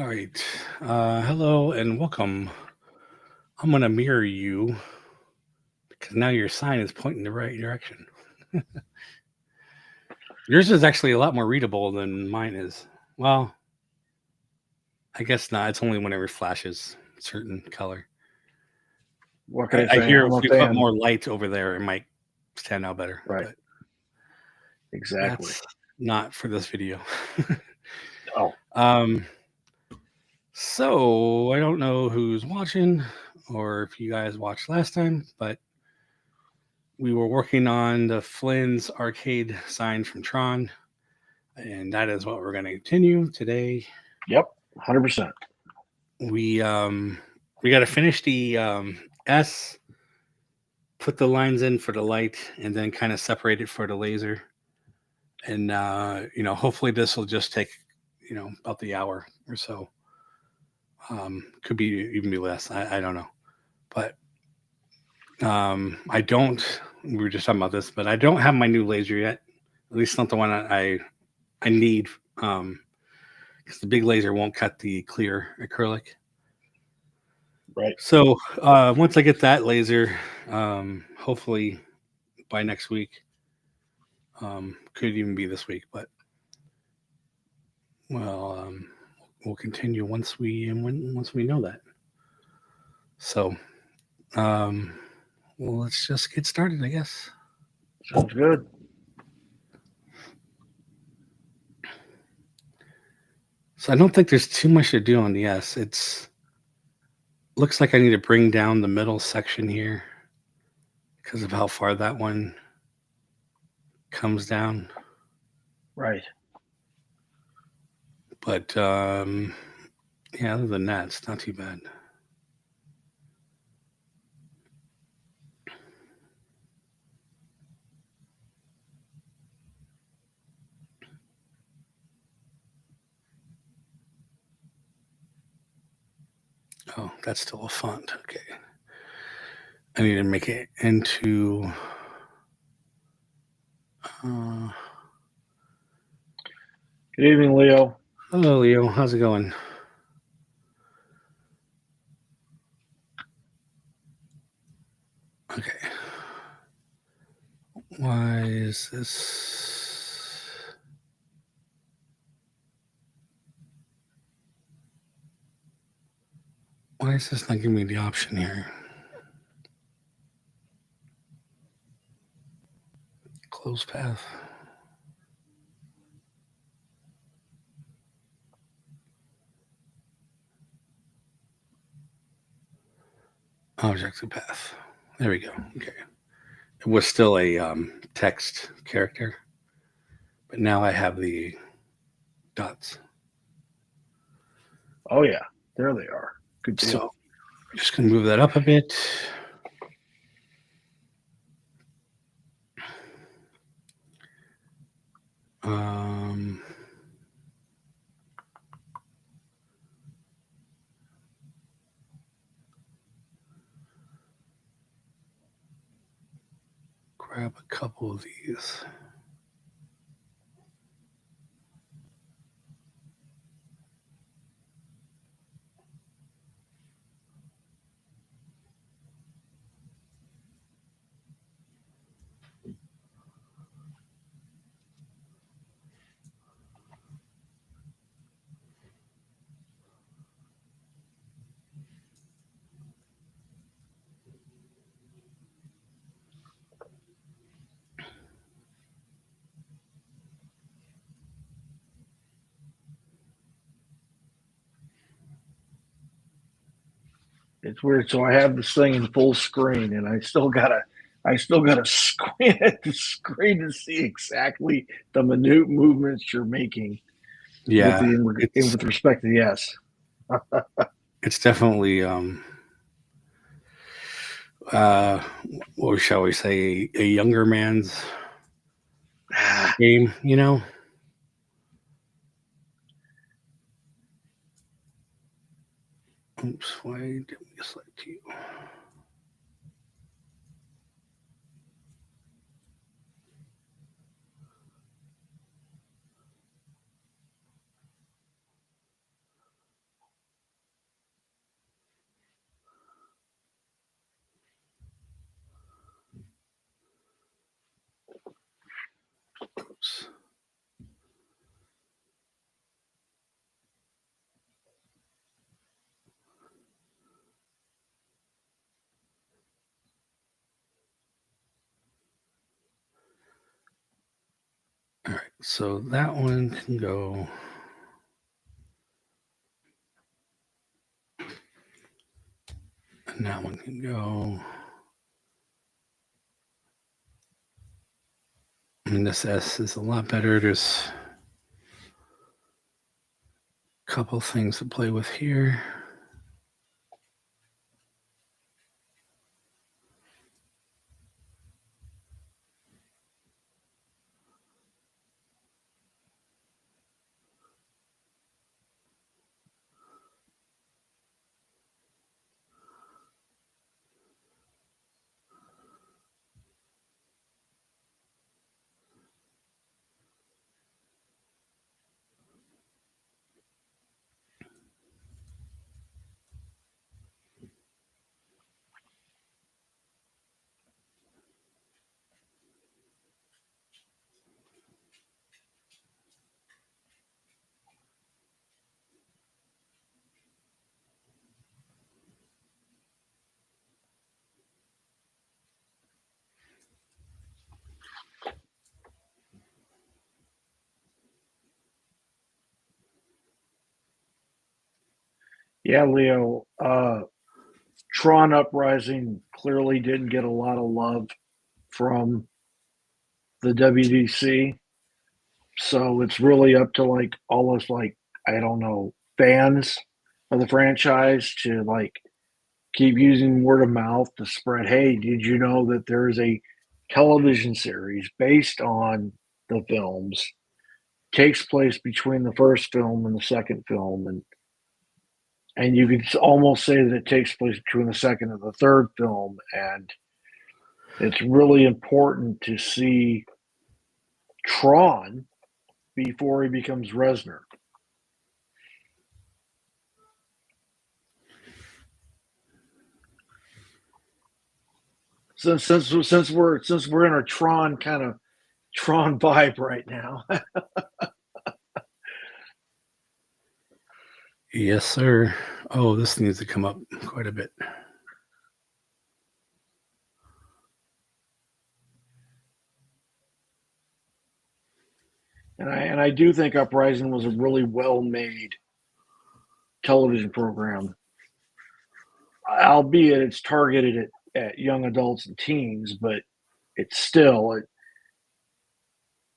All right. Hello and welcome. I'm going to mirror you because now your sign is pointing the right direction. Yours is actually a lot more readable than mine is. Well, I guess not. It's only whenever it flashes a certain color. What can I I say? hear I'm if a we put fan. more light over there, it might stand out better. Right. But Exactly. that's not for this video. Oh, um, so I don't know who's watching or if you guys watched last time, but we were working on the Flynn's arcade sign from TRON, and that is what we're going to continue today. yep. 100%. We got to finish the S, put the lines in for the light, and then kind of separate it for the laser. And hopefully this will just take about the hour or so. Could be even be less. I don't know, but I don't. We were just talking about this, but I don't have my new laser yet. At least not the one I need, because the big laser won't cut the clear acrylic. Right. So once I get that laser, hopefully by next week, could even be this week, but well, we'll continue once we know that. So well, let's just get started, I guess. Sounds good. So I don't think there's too much to do on the S. It's looks like I need to bring down the middle section here because of how far that one comes down. Right. But yeah, other than that, it's not too bad. Oh, that's still a font. Okay. I need to make it into Good evening, Leo. hello, Leo. How's it going? Okay. Why is this? Why is this not giving me the option here? Close path. Objective path. There we go. Okay. It was still a text character, but now I have the dots. Oh, yeah. There they are. Good deal. So I'm just going to move that up a bit. Um, grab a couple of these. It's weird. So I have this thing in full screen, and I still gotta squint at the screen to see exactly the minute movements you're making with Yeah, with respect to the S. it's definitely uh, what shall we say, a younger man's game, Oops, why did we select you? So that one can go. And that one can go. And this S is a lot better. There's a couple things to play with here. Yeah, Leo. Tron Uprising clearly didn't get a lot of love from the WDC. So it's really up to like almost like, I don't know, fans of the franchise to like keep using word of mouth to spread, hey, did you know that there's a television series based on the films, takes place between the first film and the second film, and you could almost say that it takes place between the second and the third film, and it's really important to see Tron before he becomes Resner. Since we're in a Tron kind of Tron vibe right now. Yes, sir. Oh, this needs to come up quite a bit. And I do think Uprising was a really well made television program, albeit it's targeted at young adults and teens, but it's still,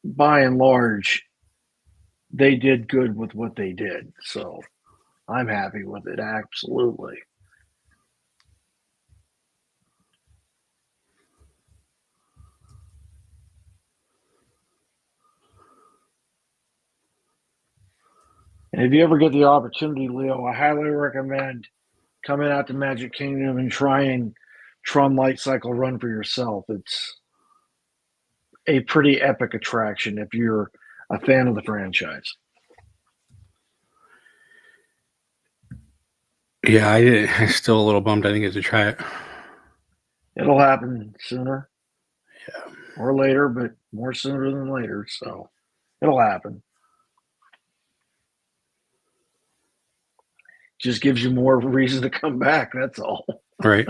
by and large, they did good with what they did. So I'm happy with it, absolutely. And if you ever get the opportunity, Leo, I highly recommend coming out to Magic Kingdom and trying Tron Light Cycle Run for yourself. It's a pretty epic attraction if you're a fan of the franchise. Yeah, I'm still a little bummed I didn't get to try it. It'll happen sooner Yeah. or later, but more sooner than later. So it'll happen. Just gives you more reason to come back. That's all. Right.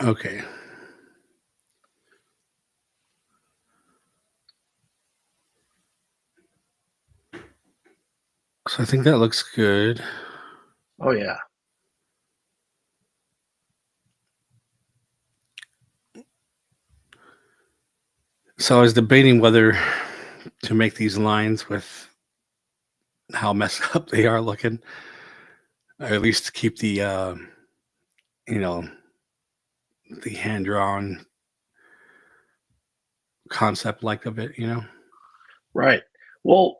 Okay. So I think that looks good. Oh, yeah. So I was debating whether to make these lines with how messed up they are looking, or at least keep the you know, the hand drawn concept like of it. Right. Well,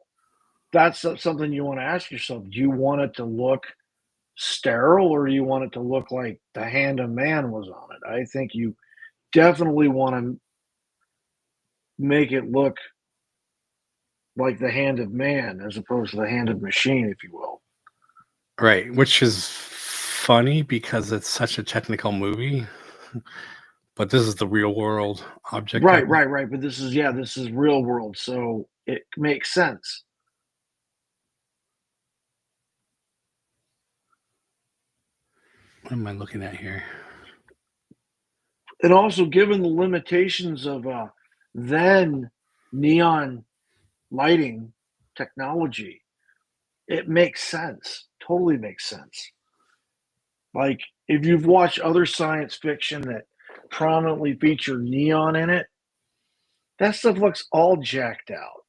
that's something you want to ask yourself. Do you want it to look sterile or do you want it to look like the hand of man was on it? I think you definitely want to make it look like the hand of man as opposed to the hand of machine, if you will. Right, which is funny because it's such a technical movie, but this is the real world object type. Right. But this is real world, so it makes sense. What am I looking at here? And also, given the limitations of then neon lighting technology, it makes sense. Totally makes sense. Like if you've watched other science fiction that prominently feature neon in it, that stuff looks all jacked out.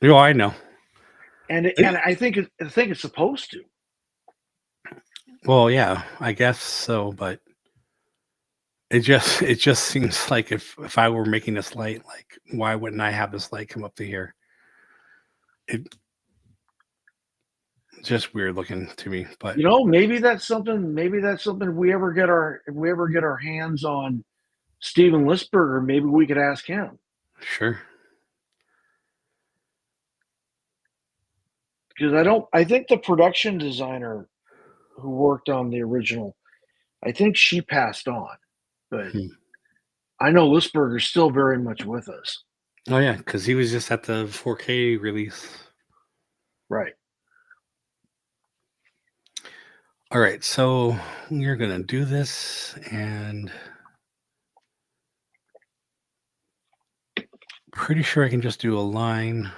Oh, I know. And I think it's supposed to. Well, yeah, I guess so, but it just seems like if I were making this light, like why wouldn't I have this light come up to here? It just weird looking to me, but Maybe that's something. Maybe that's something. If we ever get our hands on Steven Lisberger, maybe we could ask him sure. because I don't. I think the production designer who worked on the original, I think she passed on, but Hmm. I know Lisberger's still very much with us. Oh yeah, because he was just at the 4K release. Right. All right, so we're gonna do this, and pretty sure I can just do a line.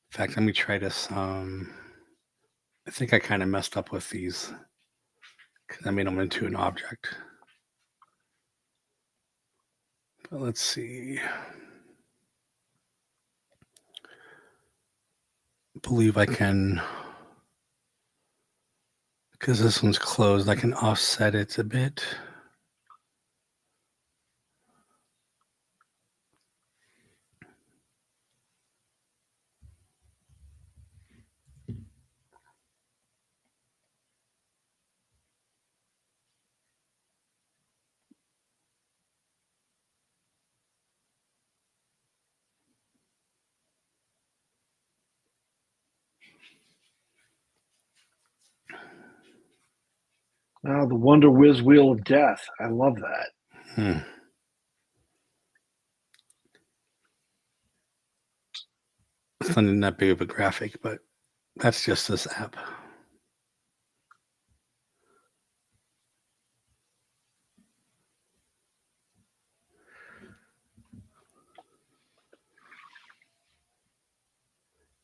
In fact, let me try this. I think I kind of messed up with these because I made them into an object. But let's see. I believe I can, because this one's closed, I can offset it a bit. Oh, the Wonder Whiz Wheel of Death. I love that. Hmm. It's not even that big of a graphic, but that's just this app.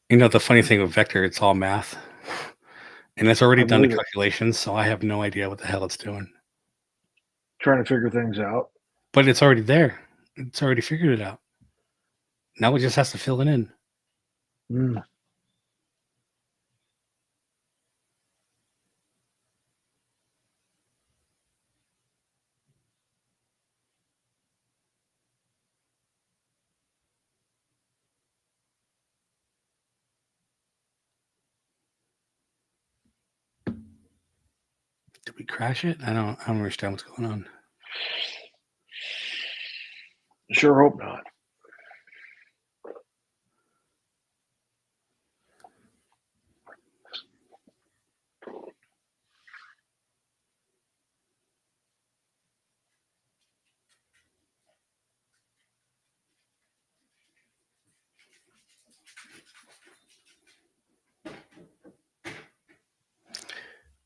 The funny thing with Vector, it's all math. And it's already I done the believe it. calculations, so I have no idea what the hell it's doing. Trying to figure things out. But it's already there. It's already figured it out. Now it just has to fill it in. Mm. Did we crash it? I don't understand what's going on. Sure hope not.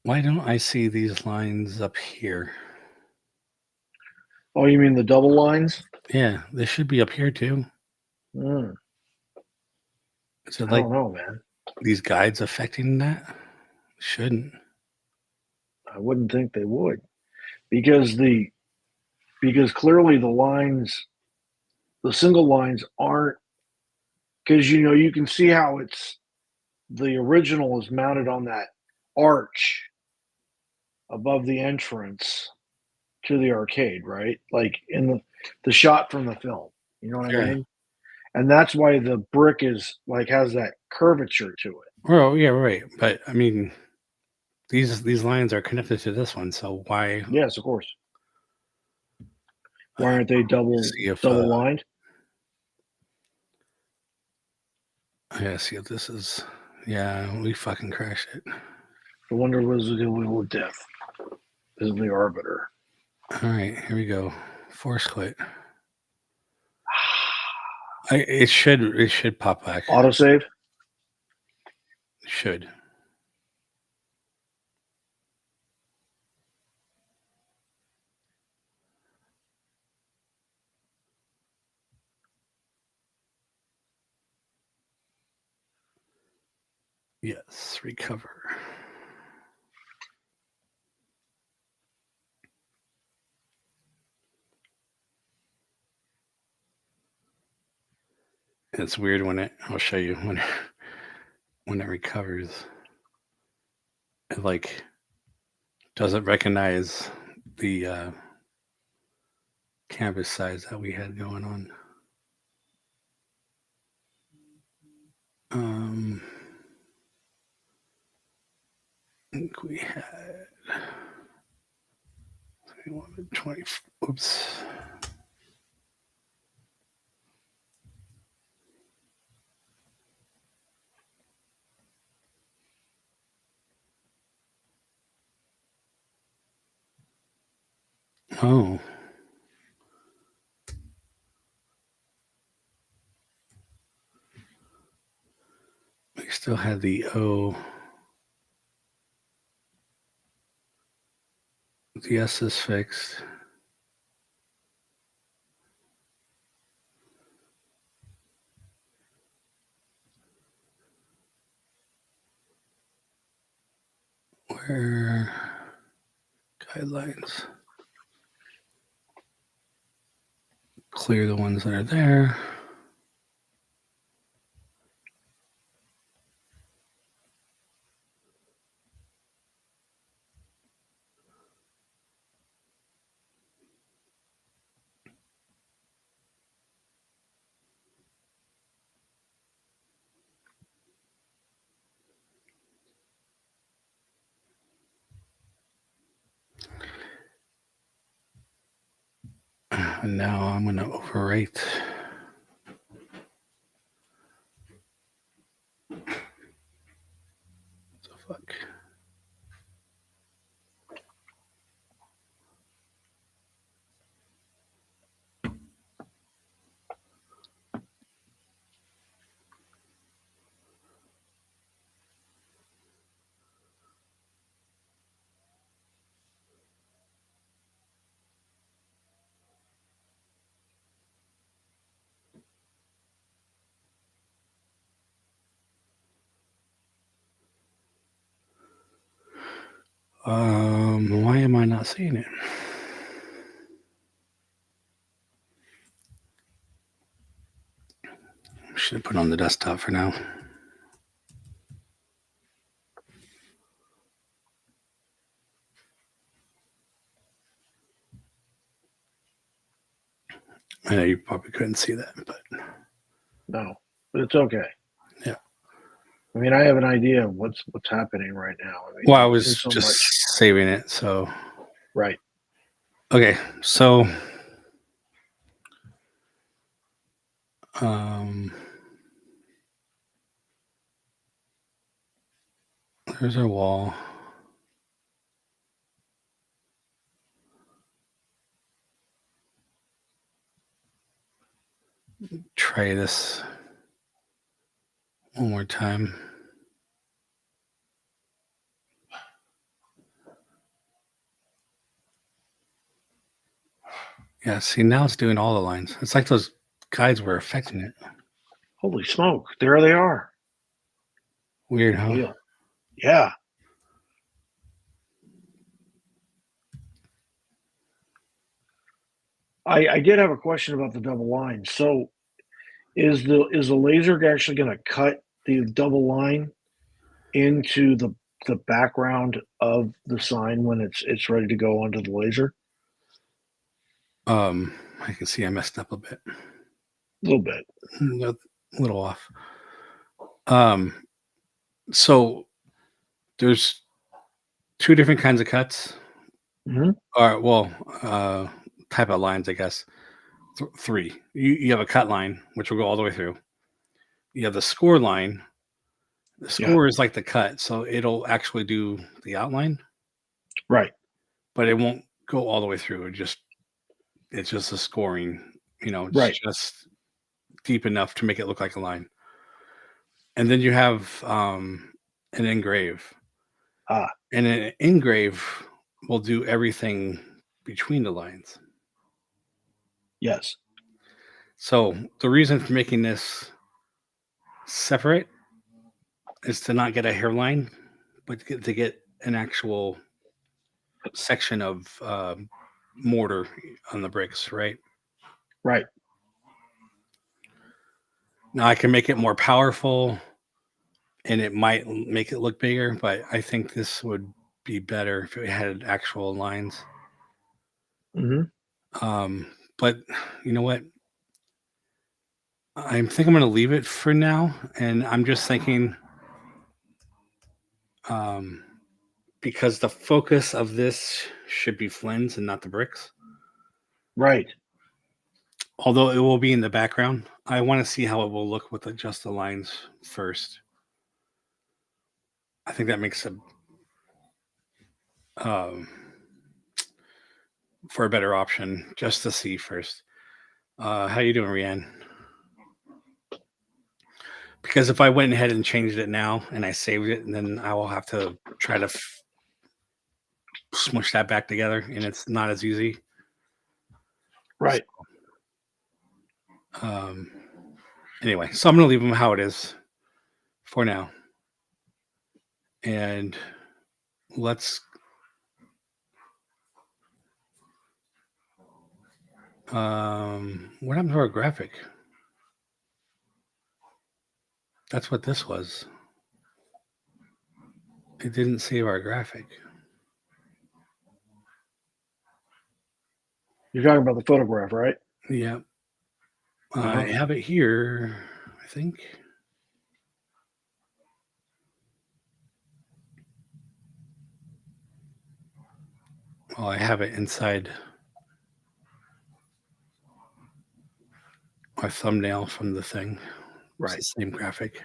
Why don't I see these lines up here? Oh, you mean the double lines? Yeah, this should be up here too. Mm. Is it I like don't know, man. these guides affecting that? Shouldn't. I wouldn't think they would because clearly the single lines aren't because you can see how it's the original is mounted on that arch above the entrance to the arcade, right? Like in the shot from the film. You know what I Yeah. mean? And that's why the brick is like has that curvature to it. Oh, yeah, right. But I mean, these lines are connected to this one, so why Yes, of course. Why aren't they see if double lined? I gotta see if this is yeah, we fucking crashed it. The Wonder was the Wheel of Death. This is the Arbiter. All right, here we go. Force quit. It should pop back. Autosave. It should. Yes, recover. It's weird when I'll show you when it recovers. It like doesn't recognize the canvas size that we had going on. I think we had 20. Oops. Oh. We still had the O. The S is fixed. Where guidelines? Clear the ones that are there. And now I'm going to overwrite. What the fuck? Why am I not seeing it? Should put it on the desktop for now. I know you probably couldn't see that, but No, but it's okay. Yeah. I mean, I have an idea of what's happening right now. I mean, well, I was there's so just much. saving it. So Right. okay, so there's our wall. Try this one more time. Yeah, see, now it's doing all the lines. It's like those guides were affecting it. Holy smoke! There they are. Weird, huh? Deal. Yeah. I did have a question about the double line. So, is the laser actually going to cut the double line into the background of the sign when it's ready to go onto the laser? I can see I messed up a bit. A little bit. A little off. So there's two different kinds of cuts. Mm-hmm. Or well, type of lines, I guess. Three. You have a cut line, which will go all the way through. You have the score line. The score is like the cut, so it'll actually do the outline. Right. But it won't go all the way through. It's just a scoring, it's just deep enough to make it look like a line. And then you have an engrave. And an engrave will do everything between the lines. Yes. So the reason for making this separate is to not get a hairline, but to get an actual section of mortar on the bricks, right? Right. Now I can make it more powerful and it might make it look bigger, but I think this would be better if it had actual lines. Mm-hmm. But you know what? I think I'm going to leave it for now, and I'm just thinking, um, because the focus of this should be Flynn's and not the bricks. Right. Although it will be in the background, I want to see how it will look with just the lines first. I think that makes a um, for a better option just to see first. How you doing, Rianne? Because if I went ahead and changed it now and I saved it, and then I will have to try to smush that back together, and it's not as easy. Right. Um, anyway, so I'm going to leave them how it is for now, and let's. What happened to our graphic? That's what this was. It didn't save our graphic. You're talking about the photograph, right? Yeah. Uh-huh. I have it here, I think. Well, I have it inside our thumbnail from the thing. It's Right. the same graphic.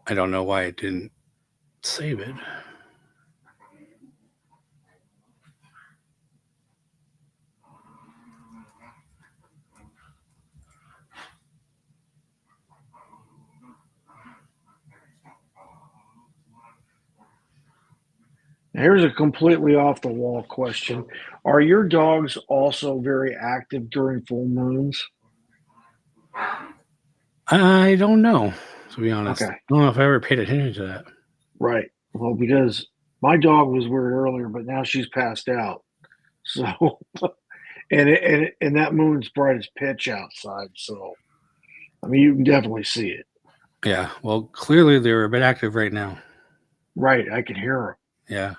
I don't know why it didn't save it. Here's a completely off the wall question. Are your dogs also very active during full moons? I don't know, to be honest. Okay. I don't know if I ever paid attention to that. Right. Well, because my dog was weird earlier, but now she's passed out. So, and that moon's bright as pitch outside. So, I mean, you can definitely see it. Yeah. Well, clearly they're a bit active right now. Right. I can hear her. Yeah.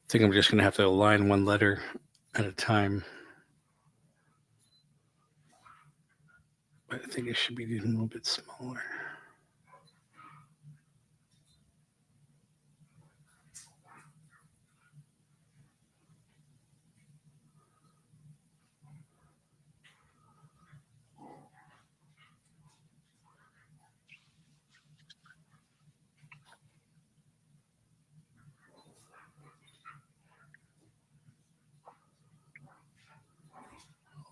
I think I'm just going to have to align one letter at a time. But I think it should be a little bit smaller.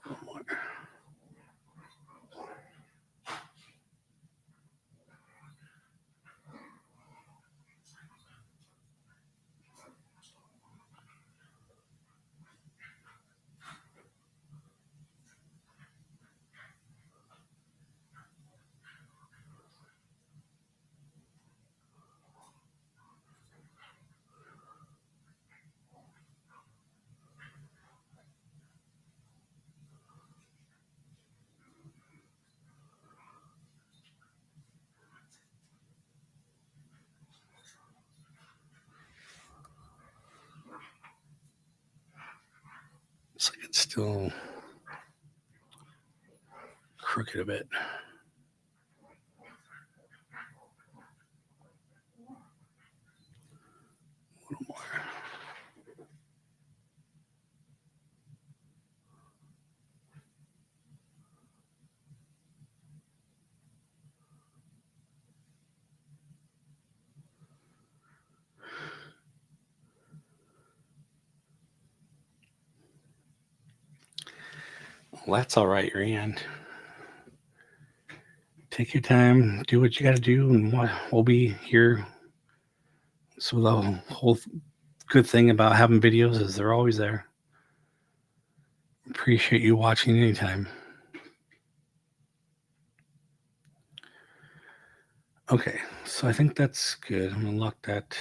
A little more. It's like it's still crooked a bit. A little more. Well, that's all right, Rand. Take your time, do what you got to do, and we'll be here. So the whole good thing about having videos is they're always there. Appreciate you watching anytime. Okay, so I think that's good. I'm gonna lock that.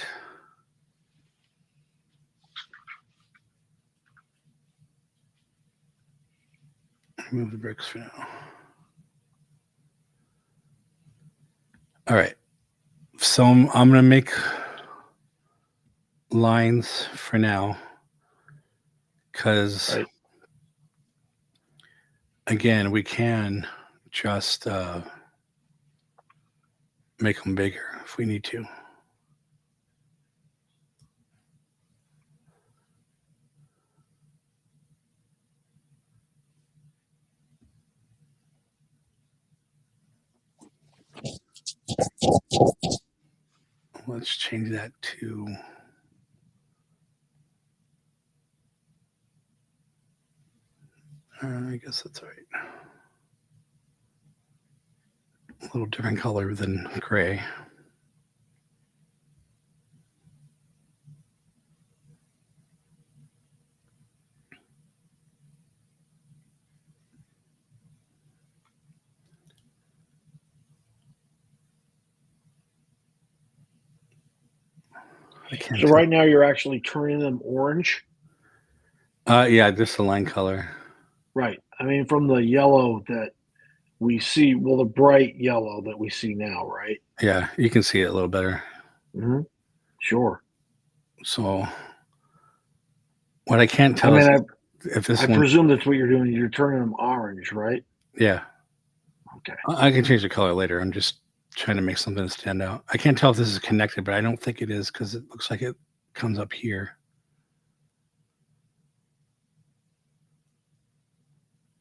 Remove the bricks for now. All right, so I'm gonna make lines for now, because Right. again, we can just make them bigger if we need to. Let's change that to I guess that's right. A little different color than gray. I can't So tell. right now you're actually turning them orange. Yeah, just the line color. Right. I mean, from the yellow that we see, well, the bright yellow that we see now, right? Yeah, you can see it a little better. Mm-hmm. Sure. So what I can't I tell is mean, if I this one. presume that's what you're doing. You're turning them orange, right? Yeah, Okay. I can change the color later. I'm just trying to make something stand out. I can't tell if this is connected, but I don't think it is because it looks like it comes up here.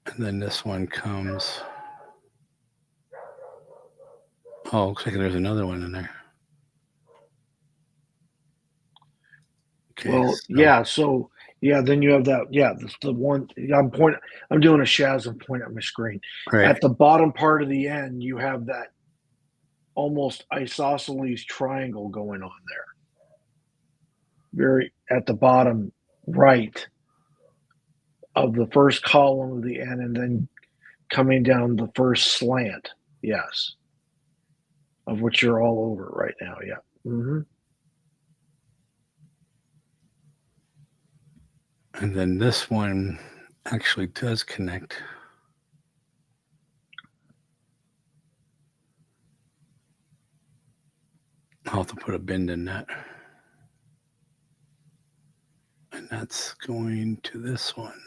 And then this one comes. Oh, looks like there's another one in there. Okay. Well, So, yeah. So yeah, then you have that. Yeah, that's the one. I'm doing a Shaz and point at my screen. right. At the bottom part of the end, you have that almost isosceles triangle going on there. Very at the bottom right of the first column of the end, and then coming down the first slant. Yes, of which you're all over right now. Yeah. Mm-hmm. And then this one actually does connect. I'll have to put a bend in that. And that's going to this one.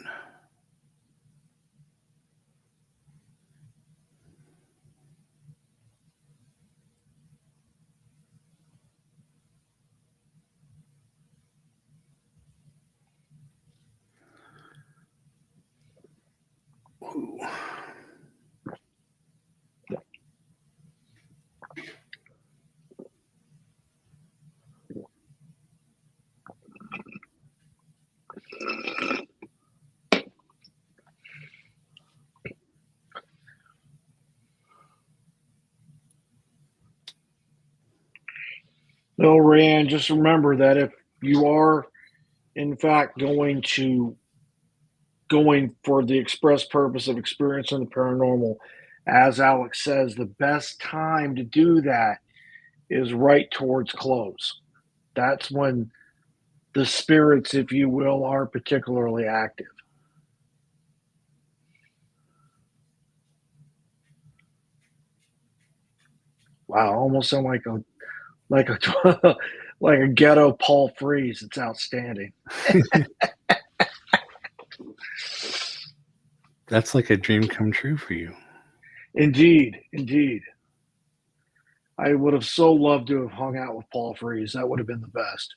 Ooh. No, Rand, just remember that if you are, in fact, going for the express purpose of experiencing the paranormal, as Alex says, the best time to do that is right towards close. That's when the spirits, if you will, are particularly active. Wow, almost sound like a like a ghetto Paul Frees. It's outstanding. That's like a dream come true for you. Indeed, indeed. I would have so loved to have hung out with Paul Frees. That would have been the best.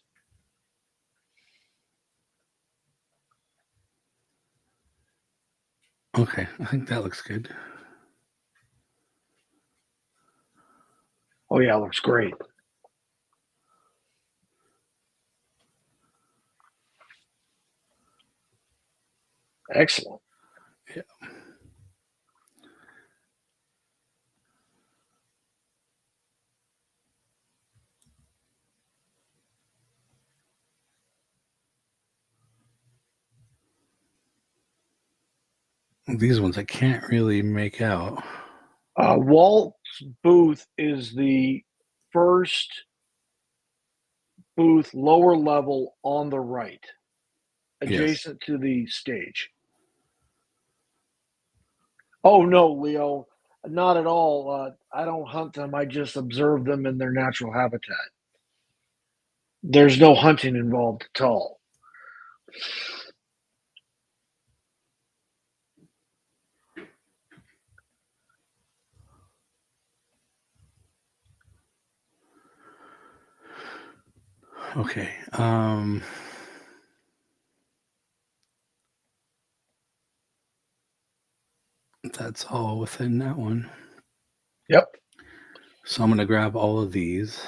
Okay, I think that looks good. Oh yeah, it looks great. Excellent. Yeah. These ones I can't really make out. Walt's booth is the first booth, lower level on the right, Yes. adjacent to the stage. Oh no, Leo, not at all. I don't hunt them. I just observe them in their natural habitat. There's no hunting involved at all. Okay. That's all within that one. Yep. So I'm going to grab all of these.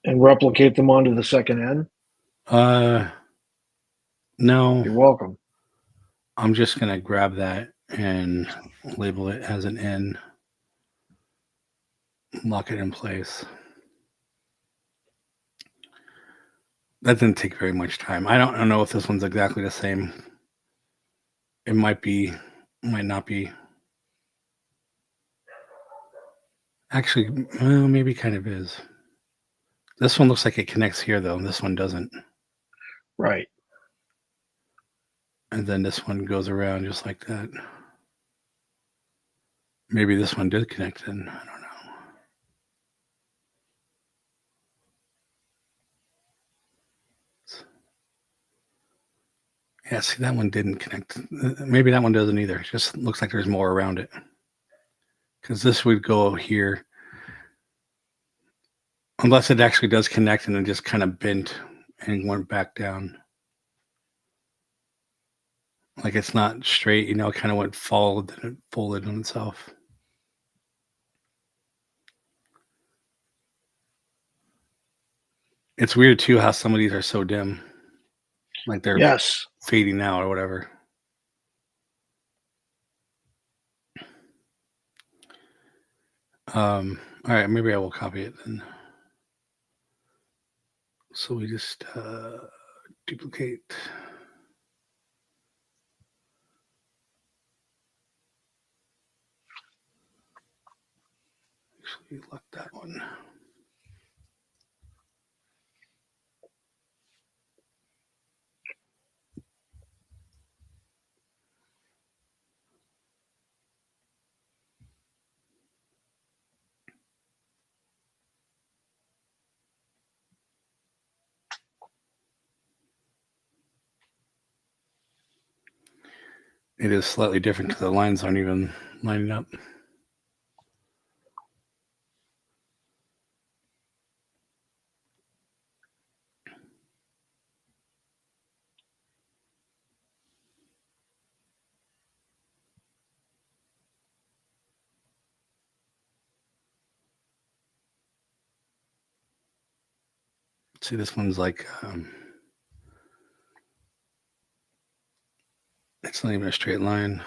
And replicate them onto the second end. No, You're welcome. I'm just going to grab that and label it as an N. Lock it in place. That didn't take very much time. I don't know if this one's exactly the same. It might be, might not be. Actually, well, maybe kind of is. This one looks like it connects here, though. This one doesn't. Right. And then this one goes around just like that. Maybe this one did connect in. I don't know. Yeah, see, that one didn't connect. Maybe that one doesn't either. It just looks like there's more around it. Because this would go here. Unless it actually does connect and then just kind of bent and went back down. Like it's not straight, it kind of went folded and it folded on itself. It's weird too how some of these are so dim. Like they're Yes. fading out or whatever. All right, maybe I will copy it then. So we just duplicate. Actually, lock that one. It is slightly different because the lines aren't even lining up. See, this one's like, it's not even a straight line.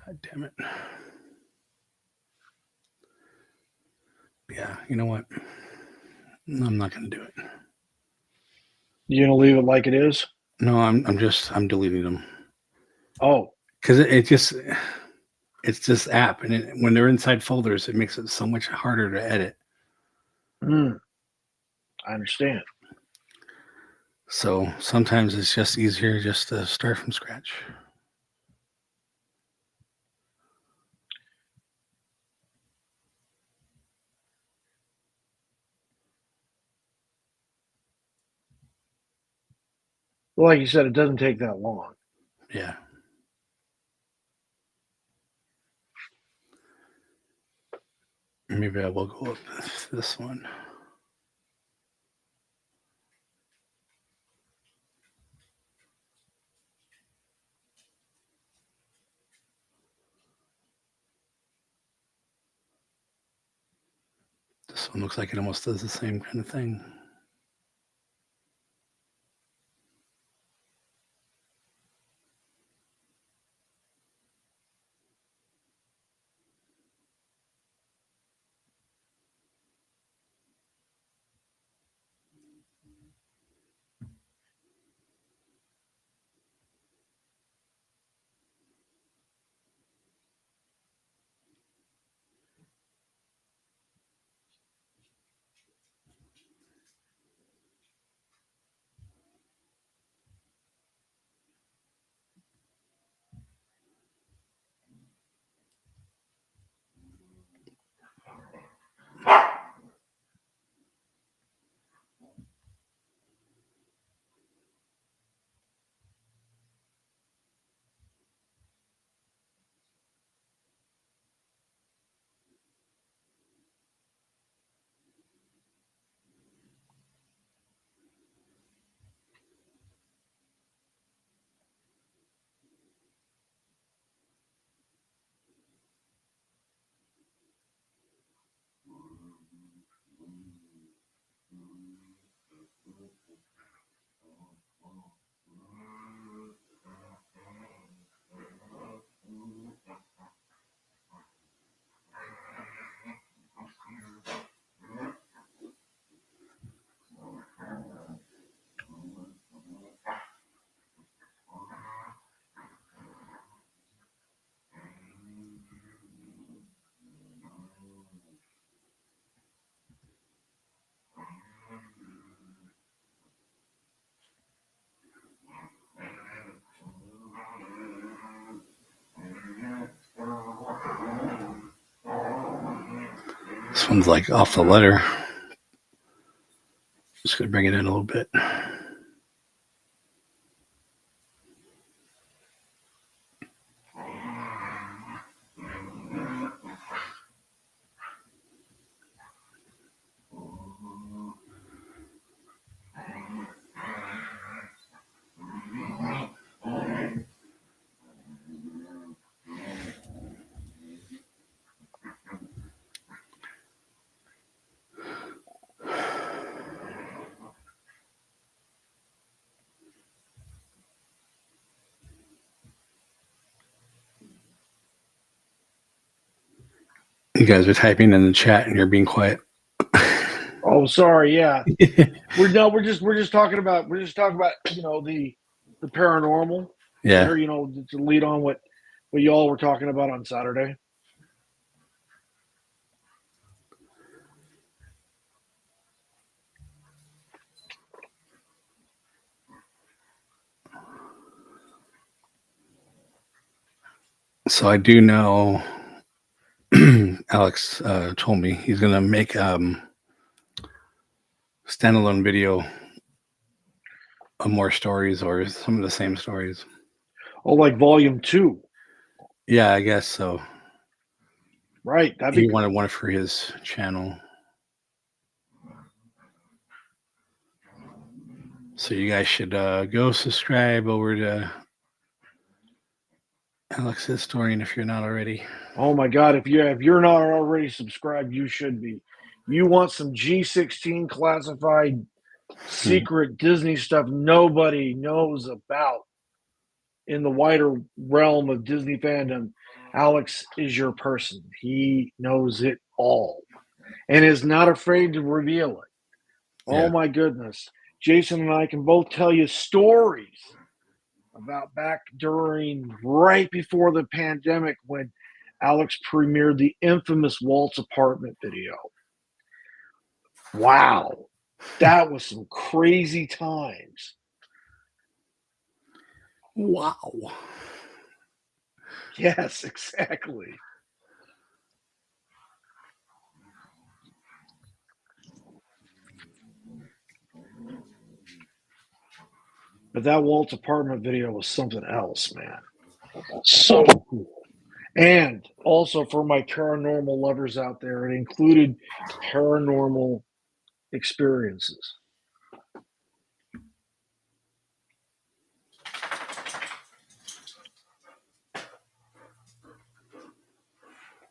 God damn it. Yeah, you know what? I'm not going to do it. You gonna leave it like it is? No, I'm deleting them. Oh. Because it's this app, and when they're inside folders, it makes it so much harder to edit. I understand. So sometimes it's just easier just to start from scratch. Well, like you said, it doesn't take that long. Yeah. Maybe I will go with this one. This one looks like it almost does the same kind of thing. This one's like off the letter. Just gonna bring it in a little bit. You guys are typing in the chat and you're being quiet. Oh, sorry. Yeah, we're just talking about the paranormal. Yeah. There, to lead on what y'all were talking about on Saturday. So I do know. Alex told me he's gonna make standalone video of more stories or some of the same stories. Oh, like volume 2. Yeah, I guess so. Right. He wanted one for his channel. So you guys should go subscribe over to Alex's Historian if you're not already. Oh my God! If you're not already subscribed, you should be. You want some G16 classified secret Disney stuff nobody knows about in the wider realm of Disney fandom. Alex is your person. He knows it all and is not afraid to reveal it. Oh Yeah. my goodness. Jason and I can both tell you stories about back right before the pandemic when Alex premiered the infamous Walt's apartment video. Wow. That was some crazy times. Wow. Yes, exactly. But that Walt's apartment video was something else, man. So cool. And also for my paranormal lovers out there, it included paranormal experiences.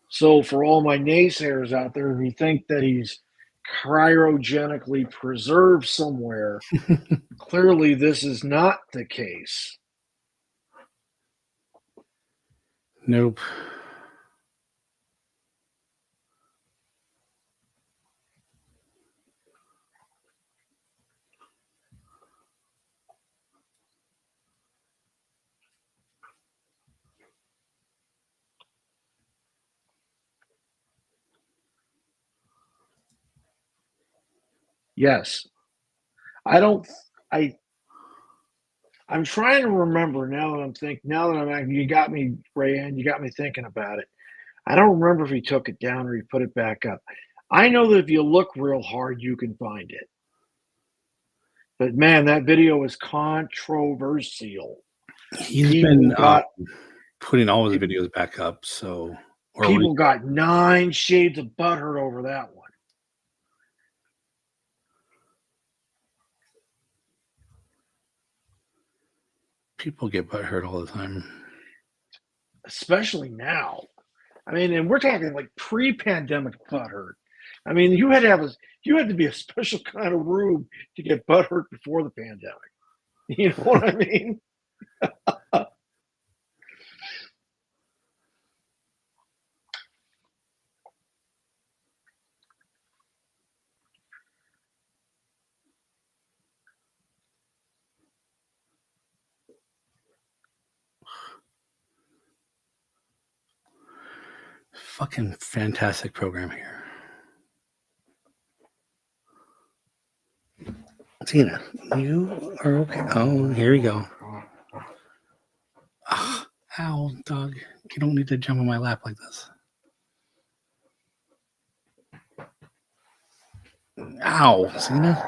So for all my naysayers out there who think that he's cryogenically preserved somewhere, clearly this is not the case. Nope. Yes. I'm trying to remember now that you got me, Rayanne, you got me thinking about it. I don't remember if he took it down or he put it back up. I know that if you look real hard, you can find it. But man, that video is controversial. He's People been putting all his videos back up. So people got 9 shades of butthurt over that one. People get butthurt all the time. Especially now. I mean, and we're talking like pre-pandemic butthurt. I mean, you had to be a special kind of rube to get butthurt before the pandemic. You know what I mean? Fucking fantastic program here. Tina, you are okay. Oh, here we go. Ow, dog. You don't need to jump on my lap like this. Ow, Zena.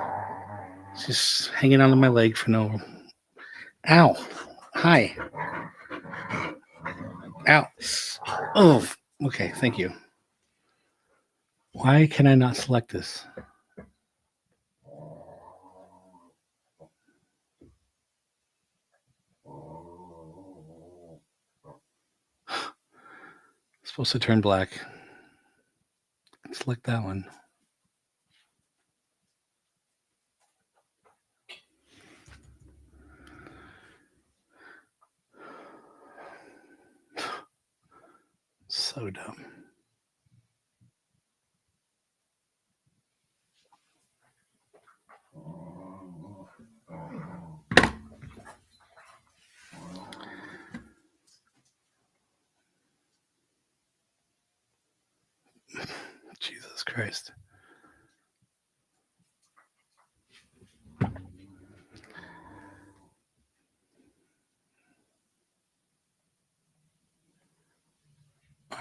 She's hanging onto my leg for no. Ow. Hi. Ow. Oh. Okay. Thank you. Why can I not select this? It's supposed to turn black. Select that one. So dumb. Jesus Christ.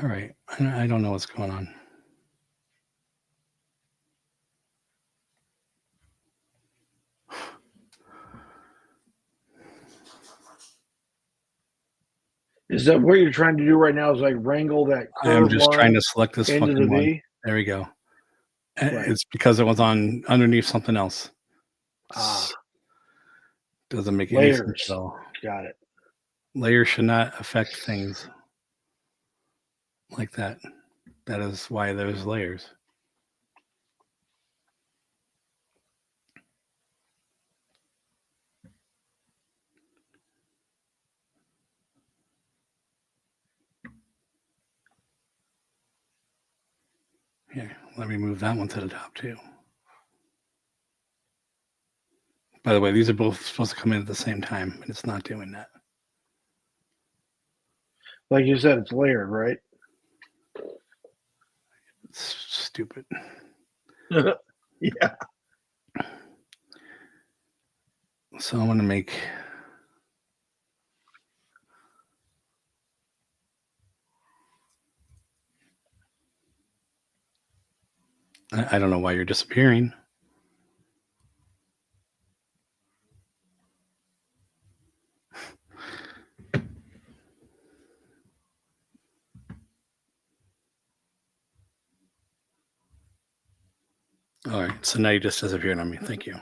All right. I don't know what's going on. Is that what you're trying to do right now? Is like wrangle that I am curve just trying line to select this into the fucking one. V? There we go. Right. It's because it was on underneath something else. Doesn't make any sense Layers. at all. Got it. Layers should not affect things like that. That is why there's layers. Here, let me move that one to the top too. By the way, these are both supposed to come in at the same time, and it's not doing that. Like you said, it's layered, right? It's stupid. Yeah. So I'm going to make... I don't know why you're disappearing. All right, so now you just disappeared on me. Thank you.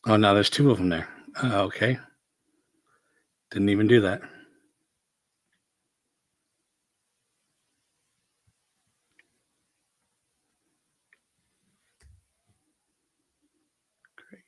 Oh, now there's two of them there. Okay. Didn't even do that. Great.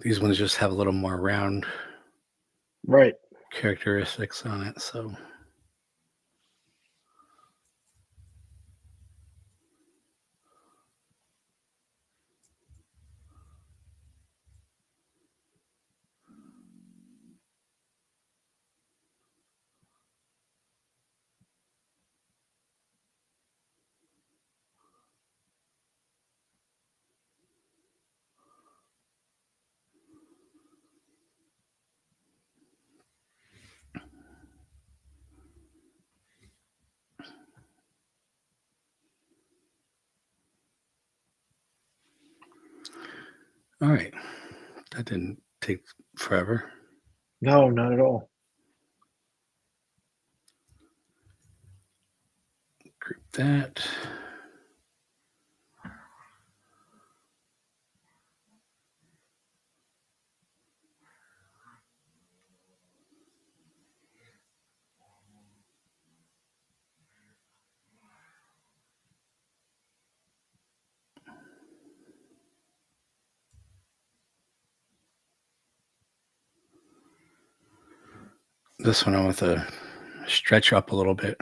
These ones just have a little more round Right. characteristics on it, so... All right. That didn't take forever. No, not at all. Group that. This one I want to stretch up a little bit.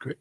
Great.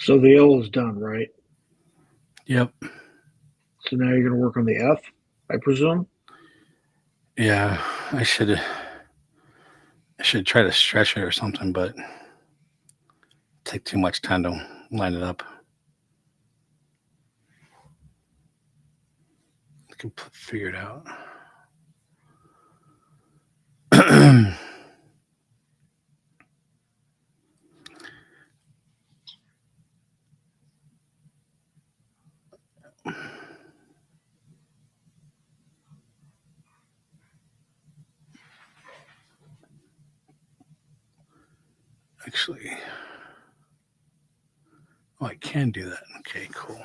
So the L is done, right? Yep. So now you're going to work on the F, I presume. Yeah. I should try to stretch it or something, but it take too much time to line it up. I can figure it out. Actually, oh, I can do that. Okay, cool.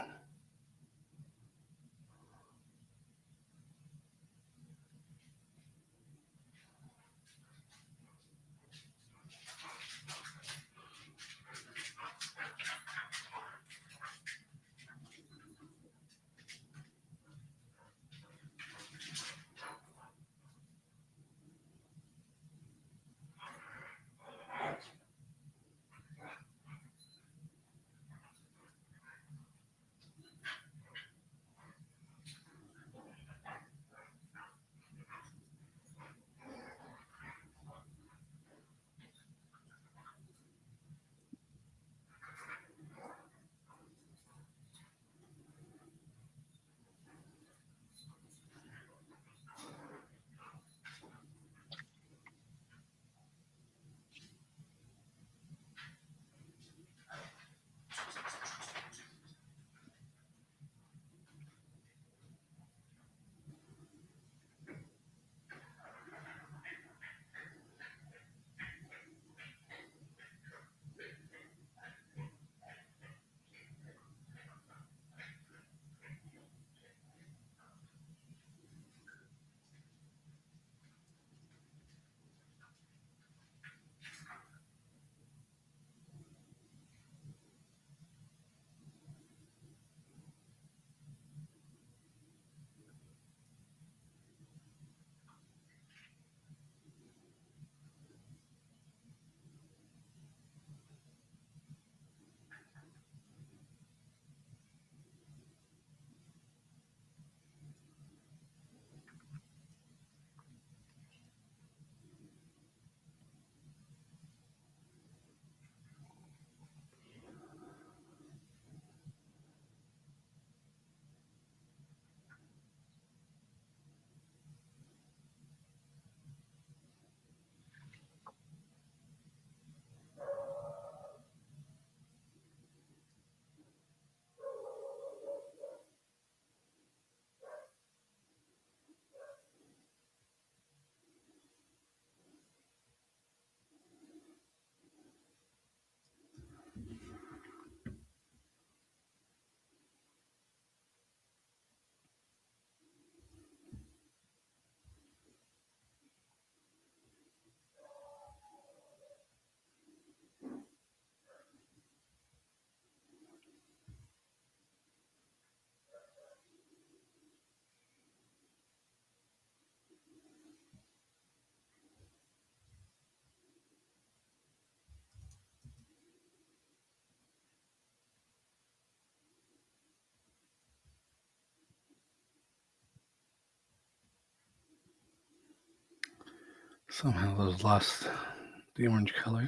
Somehow those lost the orange color.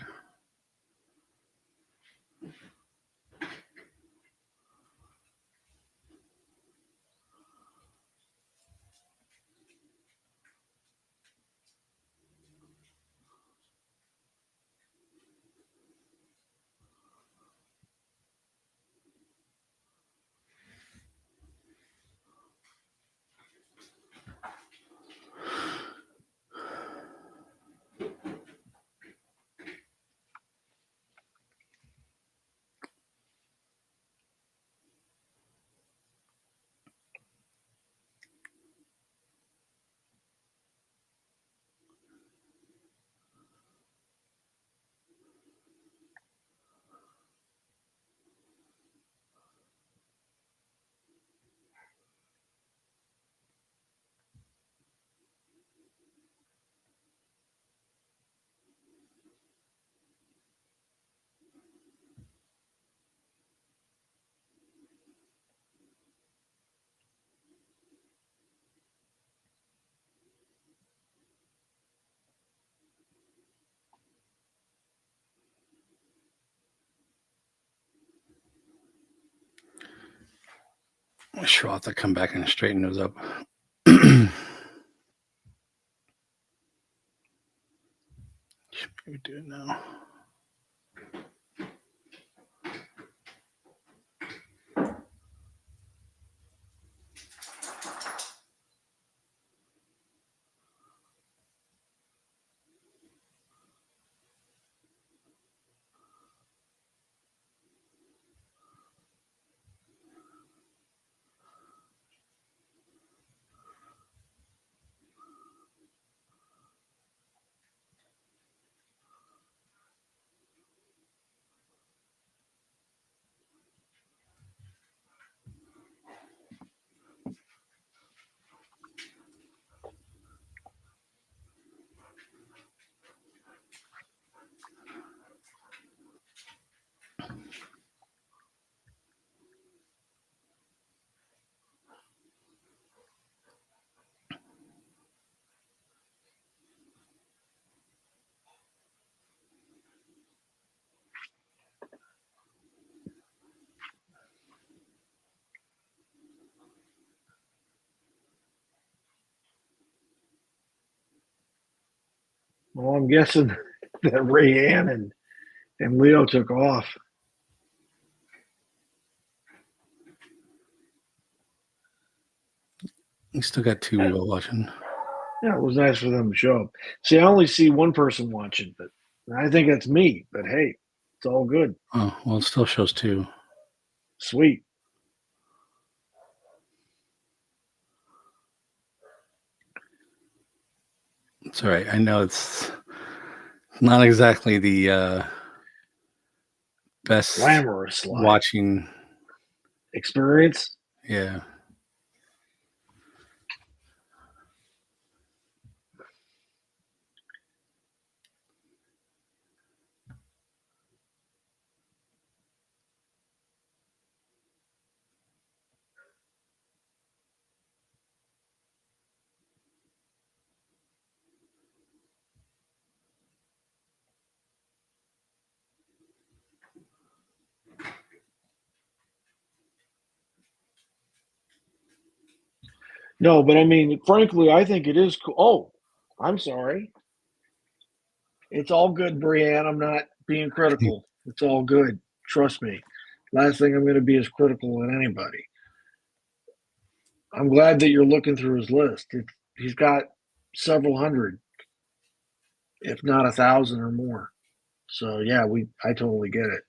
I'm sure I'll have to come back and straighten those up. Should maybe do it now. Well, I'm guessing that Rayanne and Leo took off. You still got 2 people watching. Yeah, it was nice for them to show up. See, I only see one person watching, but I think that's me. But hey, it's all good. Oh, well, it still shows 2. Sweet. It's all right. I know it's not exactly the best Glamorous life. watching. Experience. Yeah. No, but I mean, frankly, I think it is cool. Oh, I'm sorry. It's all good, Brianne. I'm not being critical. It's all good. Trust me. Last thing I'm going to be is critical of anybody. I'm glad that you're looking through his list. He's got several hundred, if not 1,000 or more. So yeah, I totally get it.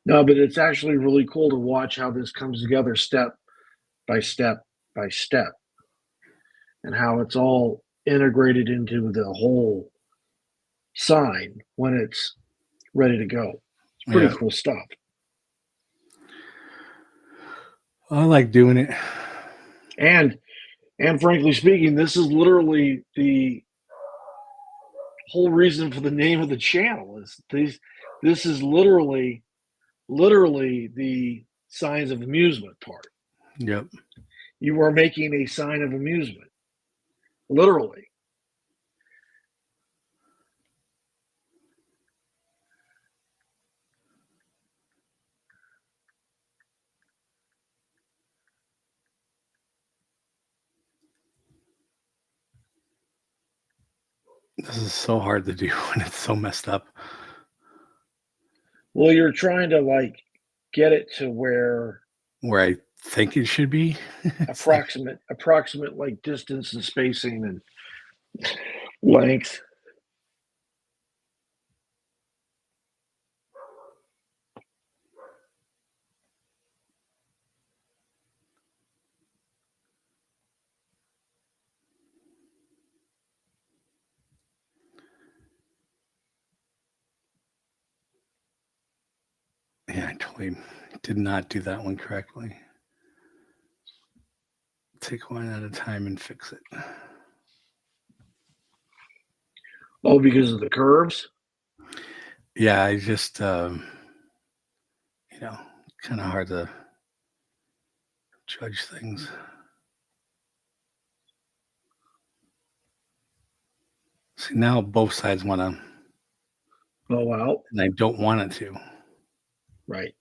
No, but it's actually really cool to watch how this comes together step by step by step, and how it's all integrated into the whole sign when it's ready to go. It's pretty Yeah. cool stuff. I like doing it. And frankly speaking, this is literally the whole reason for the name of the channel. This is literally the signs of amusement part. Yep. You are making a sign of amusement. Literally. This is so hard to do when it's so messed up. Well, you're trying to like get it to where I think it should be. approximate like distance and spacing and length. Yeah, I totally did not do that one correctly. Take one at a time and fix it. Oh, because of the curves? Yeah, I just, kind of hard to judge things. See, now both sides want to blow out. and I don't want it to. Right.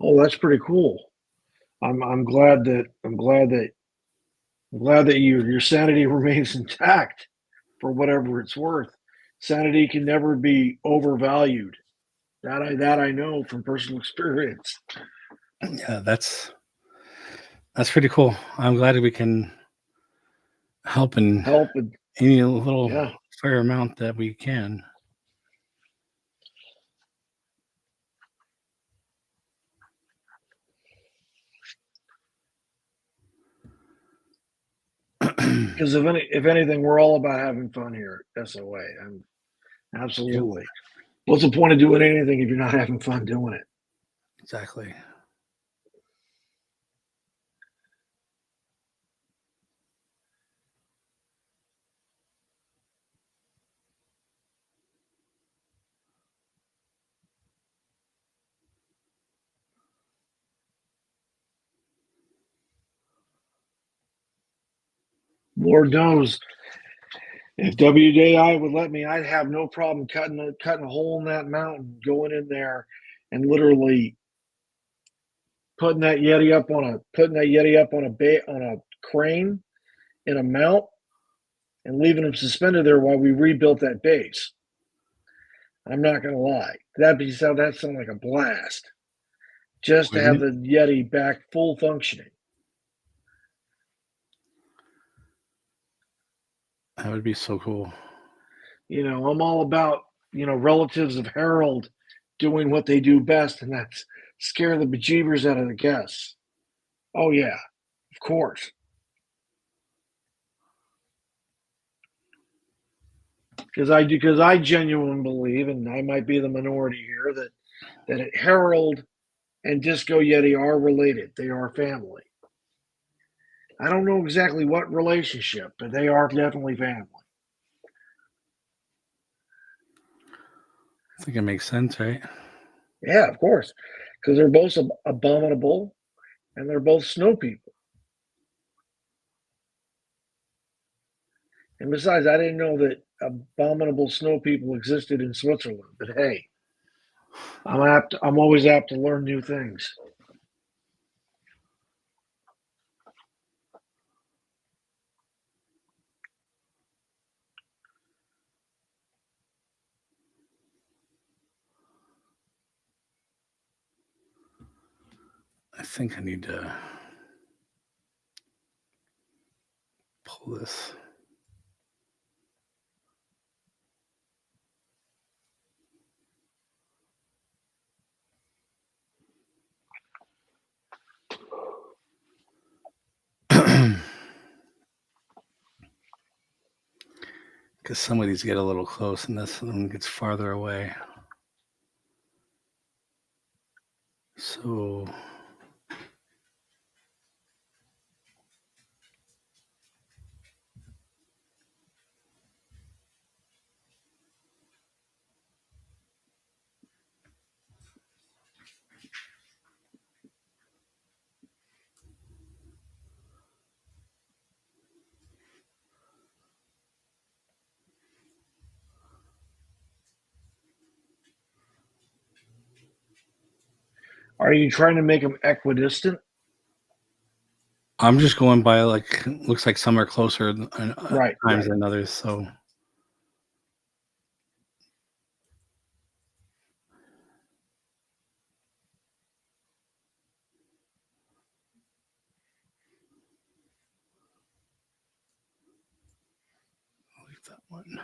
Oh, that's pretty cool. I'm glad that your sanity remains intact for whatever it's worth. Sanity can never be overvalued. That I know from personal experience. Yeah, that's pretty cool. I'm glad we can help in Help and any little yeah. fair amount that we can. Because if anything, we're all about having fun here at SOA. Yep, Absolutely. What's the point of doing anything if you're not having fun doing it? exactly. Lord knows, if WJI would let me, I'd have no problem cutting a hole in that mountain, going in there, and literally putting that Yeti up on a crane in a mount and leaving him suspended there while we rebuilt that base. I'm not gonna lie, that sound like a blast. Just to Wouldn't have it? the Yeti back full functioning. That would be so cool. I'm all about relatives of Harold doing what they do best, and that's scare the bejeebers out of the guests. Oh yeah, of course. Because I genuinely believe, and I might be the minority here, that Harold and Disco Yeti are related. They are family. I don't know exactly what relationship, but they are definitely family. I think it makes sense, right? Yeah, of course, because they're both abominable and they're both snow people. And besides, I didn't know that abominable snow people existed in Switzerland. But hey, I'm always apt to learn new things. I think I need to pull this. Because some of these get a little close and this one gets farther away. So Are you trying to make them equidistant? I'm just going by looks like some are closer Right, times right. than others. So I'll leave that one.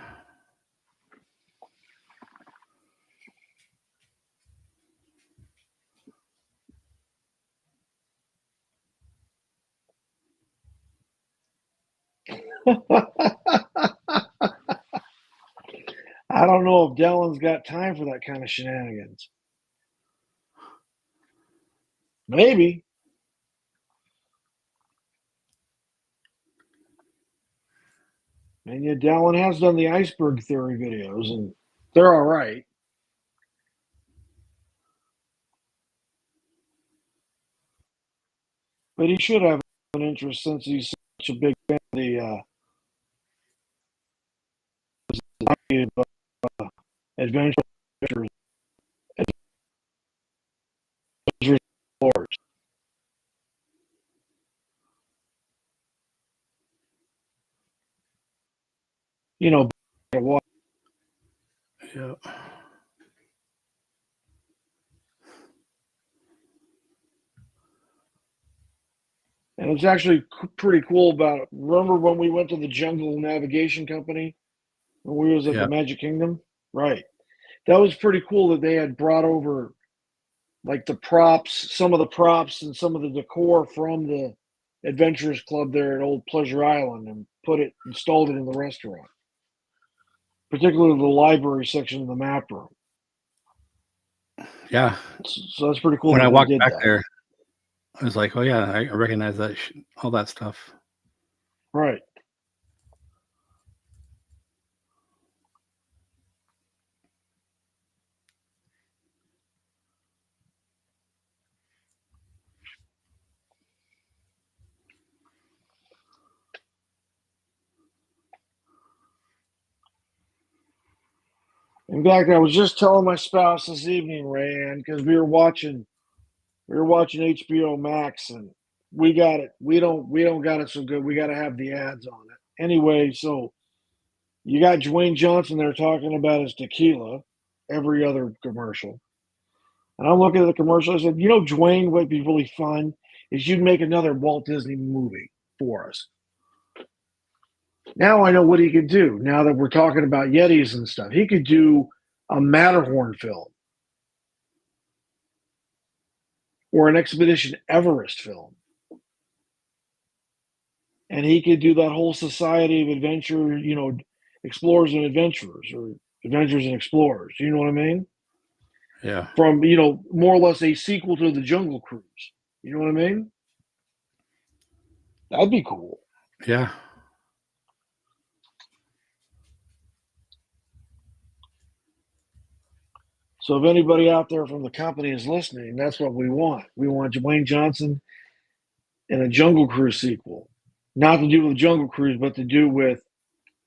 I don't know if if Dellen's got time for that kind of shenanigans. Maybe. And yet Dallin has done the iceberg theory videos, and they're all right. But he should have an interest since he's such a big fan of the adventure explorers. You know, what? Yeah. And it's actually pretty cool about it. Remember when we went to the Jungle Navigation Company when we was at the Magic Kingdom? Right. That was pretty cool that they had brought over like the props, some of the props and some of the decor from the Adventurers Club there at Old Pleasure Island and installed it in the restaurant, particularly the library section of the map room. Yeah. So that's pretty cool. When that I they walked did back that. there, I was like, oh, yeah, I recognize that, all that stuff. Right. In fact, I was just telling my spouse this evening, Rayanne, because we were watching HBO Max, and we got it. We don't got it so good. We got to have the ads on it anyway. So you got Dwayne Johnson there talking about his tequila every other commercial, and I'm looking at the commercial. I said, Dwayne, would be really fun is you'd make another Walt Disney movie for us. Now I know what he could do. Now that we're talking about Yetis and stuff, he could do a Matterhorn film or an Expedition Everest film. And he could do that whole Society of Adventure, Explorers and Adventurers or Adventures and Explorers. You know what I mean? Yeah. From, more or less a sequel to the Jungle Cruise. You know what I mean? That'd be cool. Yeah. So if anybody out there from the company is listening, that's what we want. We want Dwayne Johnson in a Jungle Cruise sequel. Not to do with Jungle Cruise, but to do with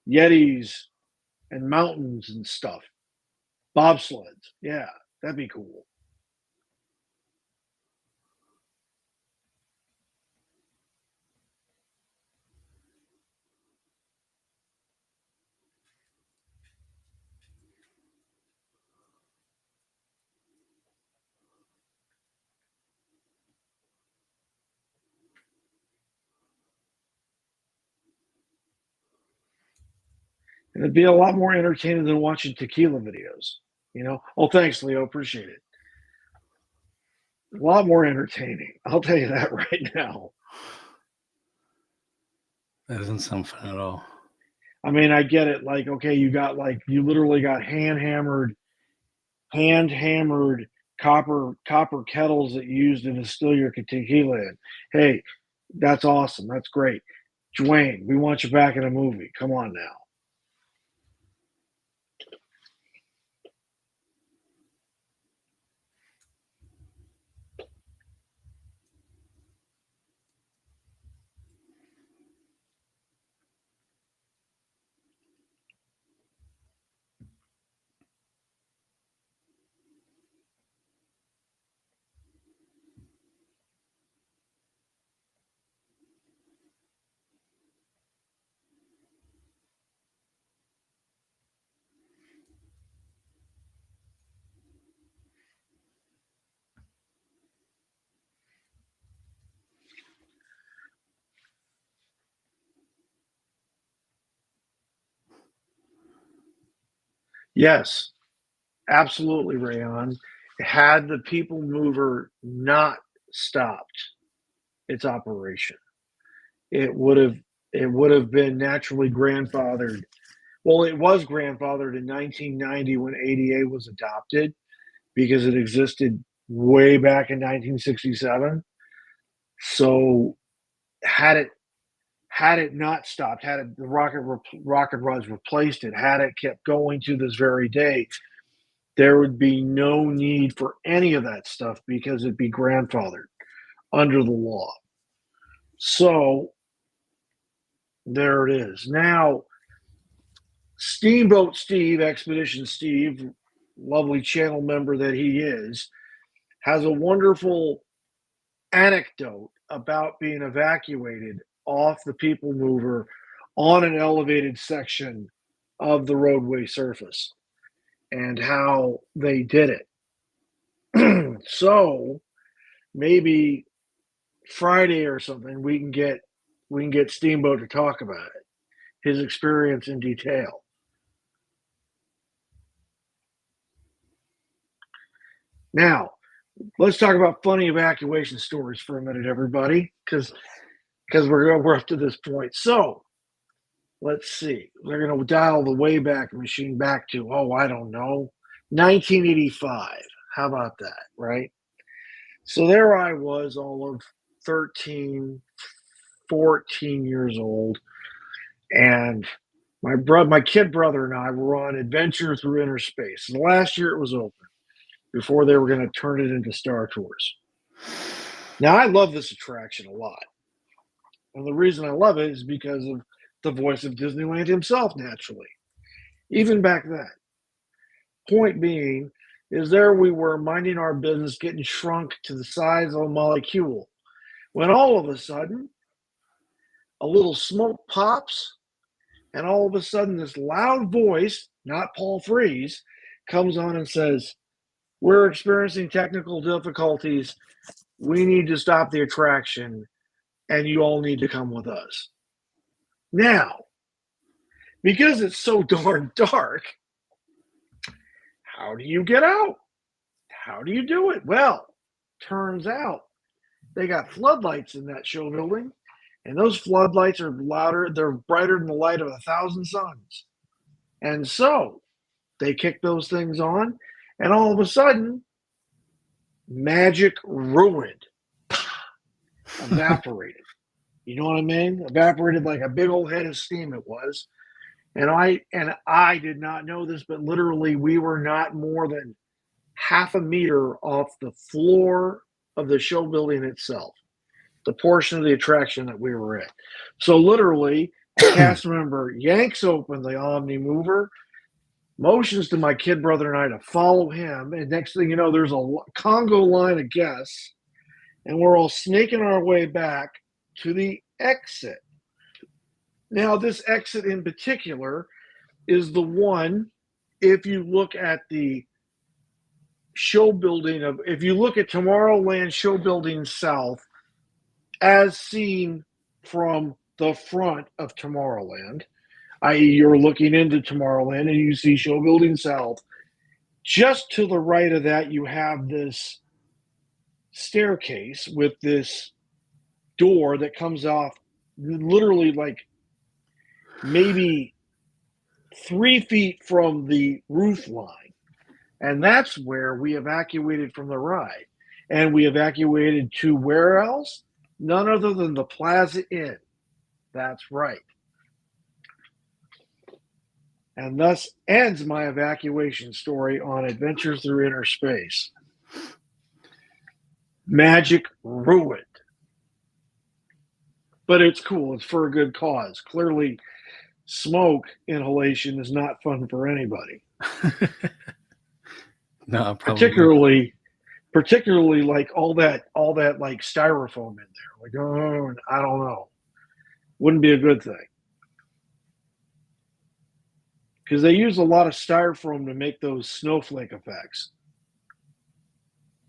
Yetis and mountains and stuff. Bobsleds. Yeah, that'd be cool. And it'd be a lot more entertaining than watching tequila videos. Oh, thanks, Leo. Appreciate it. A lot more entertaining. I'll tell you that right now. That doesn't sound fun at all. I mean, I get it. Like, okay, you literally got hand hammered copper kettles that you used to distill your tequila in. Hey, that's awesome. That's great. Dwayne, we want you back in a movie. Come on now. Yes, absolutely, Rayon. Had the People Mover not stopped its operation, it would have been naturally grandfathered. Well, it was grandfathered in 1990 when ADA was adopted because it existed way back in 1967. So had it not stopped, had it, the rocket rods replaced it, had it kept going to this very day, there would be no need for any of that stuff because it'd be grandfathered under the law. So there it is. Now, Steamboat Steve, Expedition Steve, lovely channel member that he is, has a wonderful anecdote about being evacuated off the People Mover on an elevated section of the roadway surface and how they did it. So maybe Friday or something we can get Steamboat to talk about it, his experience in detail. Now, let's talk about funny evacuation stories for a minute, everybody, because we're up to this point. So let's see. We're going to dial the Wayback Machine back to, I don't know, 1985. How about that, right? So there I was, all of 13, 14 years old, and my kid brother and I were on Adventure Through Inner Space. And last year it was open before they were going to turn it into Star Tours. Now, I love this attraction a lot. And the reason I love it is because of the voice of Disneyland himself, naturally, even back then. Point being is there we were minding our business, getting shrunk to the size of a molecule, when all of a sudden, a little smoke pops, and all of a sudden this loud voice, not Paul Frees, comes on and says, "We're experiencing technical difficulties. We need to stop the attraction, and you all need to come with us." Now, because it's so darn dark, how do you get out? How do you do it? Well, turns out they got floodlights in that show building, and those floodlights are louder, they're brighter than the light of 1,000 suns. And so they kick those things on, and all of a sudden, magic ruined, evaporated. You know what I mean? Evaporated like a big old head of steam it was. And I did not know this, but literally we were not more than half a meter off the floor of the show building itself, the portion of the attraction that we were in. So literally, a cast member yanks open the Omni Mover, motions to my kid brother and I to follow him, and next thing you know, there's a Congo line of guests, and we're all snaking our way back to the exit. Now, this exit in particular is the one, if you look at the show building if you look at Tomorrowland show building south as seen from the front of Tomorrowland, i.e. you're looking into Tomorrowland and you see show building south, just to the right of that you have this staircase with this door that comes off literally like maybe 3 feet from the roof line. And that's where we evacuated from the ride. And we evacuated to where else? None other than the Plaza Inn. That's right. And thus ends my evacuation story on Adventures Through Inner Space. Magic ruined. But it's cool. It's for a good cause. Clearly, smoke inhalation is not fun for anybody. No, probably particularly like all that like styrofoam in there. Like, oh, I don't know. Wouldn't be a good thing. Because they use a lot of styrofoam to make those snowflake effects.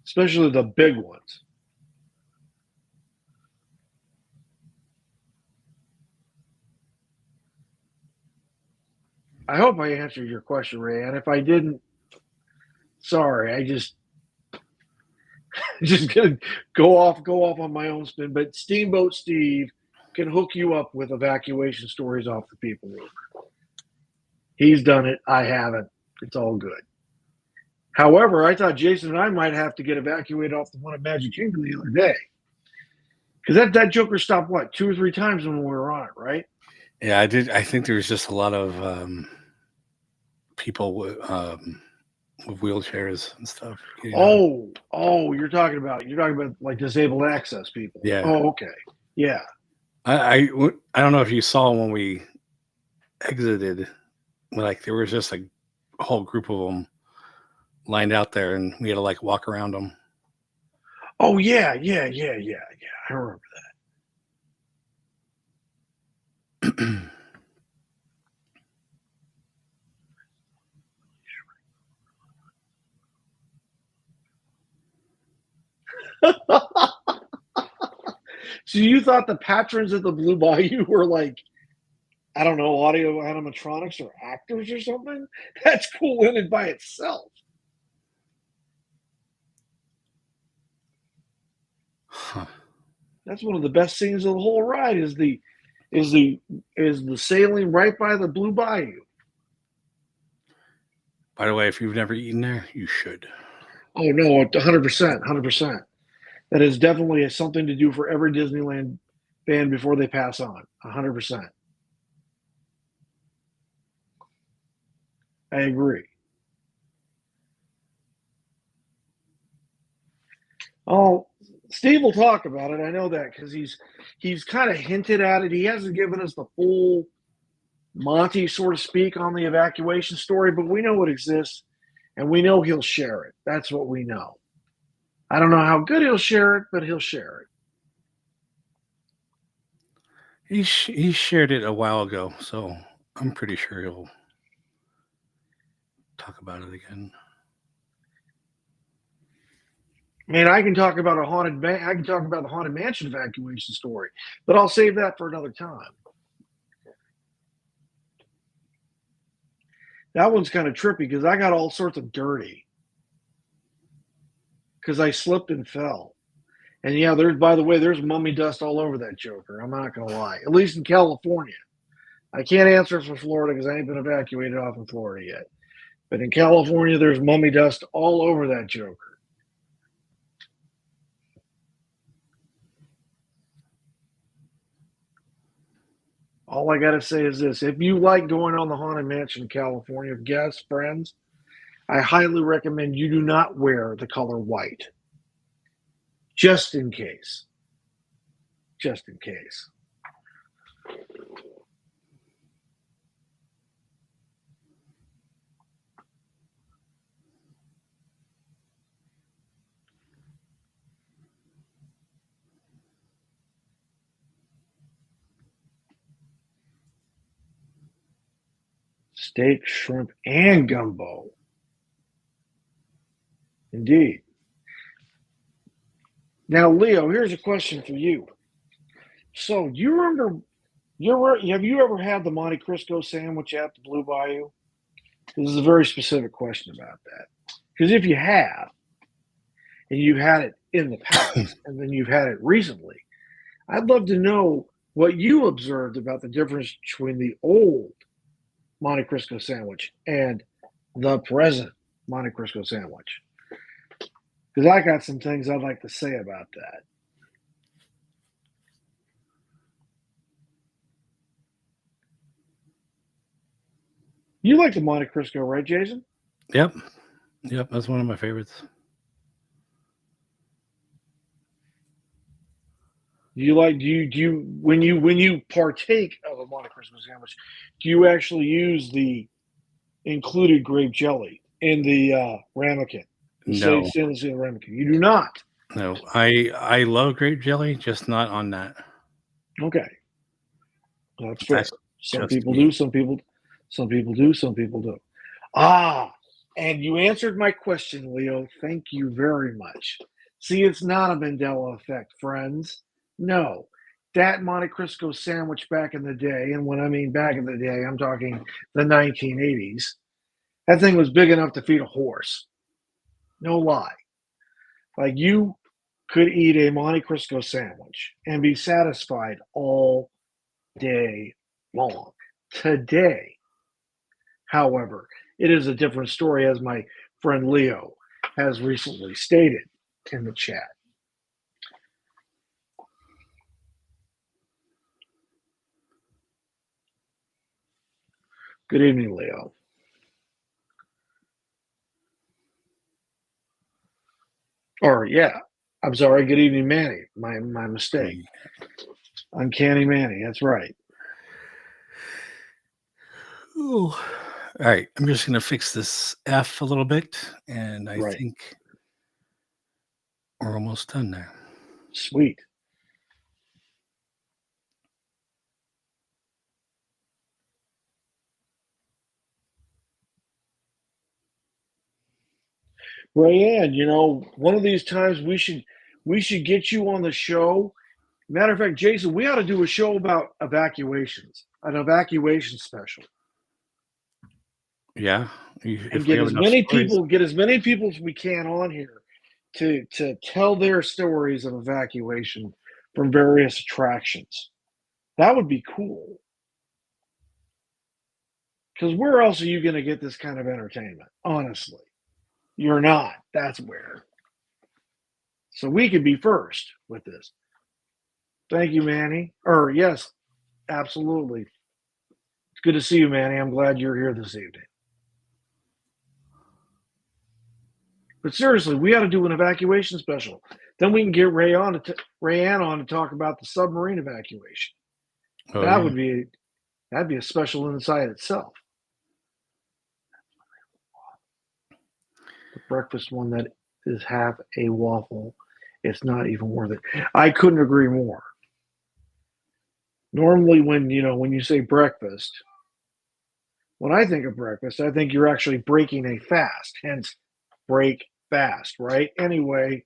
Especially the big ones. I hope I answered your question, Ray. And if I didn't, sorry. I just gonna go off on my own spin. But Steamboat Steve can hook you up with evacuation stories off the People Mover. He's done it. I haven't. It's all good. However, I thought Jason and I might have to get evacuated off the one at Magic Kingdom the other day. Because that Joker stopped, what, 2 or 3 times when we were on it, right? Yeah, I did. I think there's just a lot of people with wheelchairs and stuff. You're talking about like disabled access people. Yeah. Oh, okay. Yeah. I don't know if you saw when we exited, like there was just a whole group of them lined out there, and we had to like walk around them. Oh yeah. I remember that. So you thought the patrons at the Blue Bayou were like, I don't know, audio animatronics or actors or something? That's cool in and by itself. Huh. That's one of the best scenes of the whole ride is the sailing right by the Blue Bayou. By the way, if you've never eaten there, you should. Oh no, 100%. That is definitely something to do for every Disneyland fan before they pass on. 100%. I agree. Oh, Steve will talk about it. I know that because he's kind of hinted at it. He hasn't given us the full Monty, so to speak, on the evacuation story, but we know it exists, and we know he'll share it. That's what we know. I don't know how good he'll share it, but he'll share it. He shared it a while ago, so I'm pretty sure he'll talk about it again. Man, I can talk about the haunted mansion evacuation story, but I'll save that for another time. That one's kind of trippy because I got all sorts of dirty because I slipped and fell. And yeah, there's mummy dust all over that Joker. I'm not gonna lie. At least in California. I can't answer for Florida because I ain't been evacuated off in Florida yet. But in California, there's mummy dust all over that Joker. All I gotta say is this: if you like going on the Haunted Mansion in California, guests, friends, I highly recommend you do not wear the color white. Just in case. Just in case. Steak, shrimp, and gumbo. Indeed. Now, Leo, here's a question for you. So, do you remember? Have you ever had the Monte Cristo sandwich at the Blue Bayou? This is a very specific question about that. Because if you have, and you've had it in the past, and then you've had it recently, I'd love to know what you observed about the difference between the old Monte Cristo sandwich and the present Monte Cristo sandwich. Because I got some things I'd like to say about that. You like the Monte Cristo, right, Jason? Yep, that's one of my favorites. Do you when you partake of a Monte Cristo sandwich, do you actually use the included grape jelly in the ramekin? No, The ramekin. You do not. no. I love grape jelly, just not on that. Okay, that's fair. That's Some just people me. do. Some people do. Some people do. Ah, and you answered my question, Leo. Thank you very much. See, it's not a Mandela effect, friends. No, that Monte Cristo sandwich back in the day, and when I mean back in the day, I'm talking the 1980s. That thing was big enough to feed a horse. No lie. Like you could eat a Monte Cristo sandwich and be satisfied all day long. Today, However, it is a different story, as my friend Leo has recently stated in the chat. Good evening, Leo. Or, yeah, I'm sorry. Good evening, Manny. My mistake. Uncanny Manny. That's right. Ooh. All right. I'm just going to fix this F a little bit, and I Right. think we're almost done there. Sweet. Rayanne, you know, one of these times we should get you on the show. Matter of fact, Jason, we ought to do a show about evacuations, an evacuation special. Yeah. And If we get have as enough many stories. people as we can on here to tell their stories of evacuation from various attractions. That would be cool. Because where else are you going to get this kind of entertainment? Honestly, you're not. That's where. So we could be first with this. Thank you, Manny. Or yes, absolutely. It's good to see you, Manny. I'm glad you're here this evening. But seriously, we ought to do an evacuation special. Then we can get Rayanne on to talk about the submarine evacuation. Oh, That yeah. would be that'd be a special inside itself. The breakfast one that is half a waffle. It's not even worth it. I couldn't agree more. Normally, when you say breakfast, when I think of breakfast, I think you're actually breaking a fast. Hence, break fast, right? Anyway,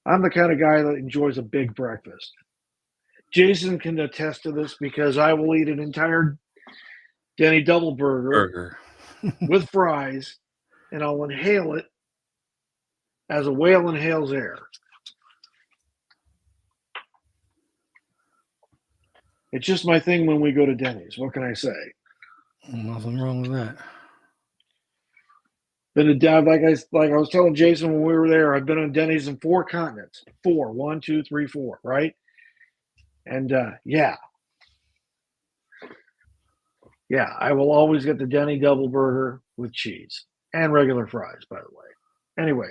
I'm the kind of guy that enjoys a big breakfast. Jason can attest to this because I will eat an entire Denny double burger with fries, and I'll inhale it as a whale inhales air. It's just my thing when we go to Denny's. What can I say? Nothing wrong with that. Been to like I was telling Jason when we were there. I've been on Denny's in 4 continents. 4, 1, 2, 3, 4. Right? And yeah, I will always get the Denny double burger with cheese and regular fries. By the way. Anyway,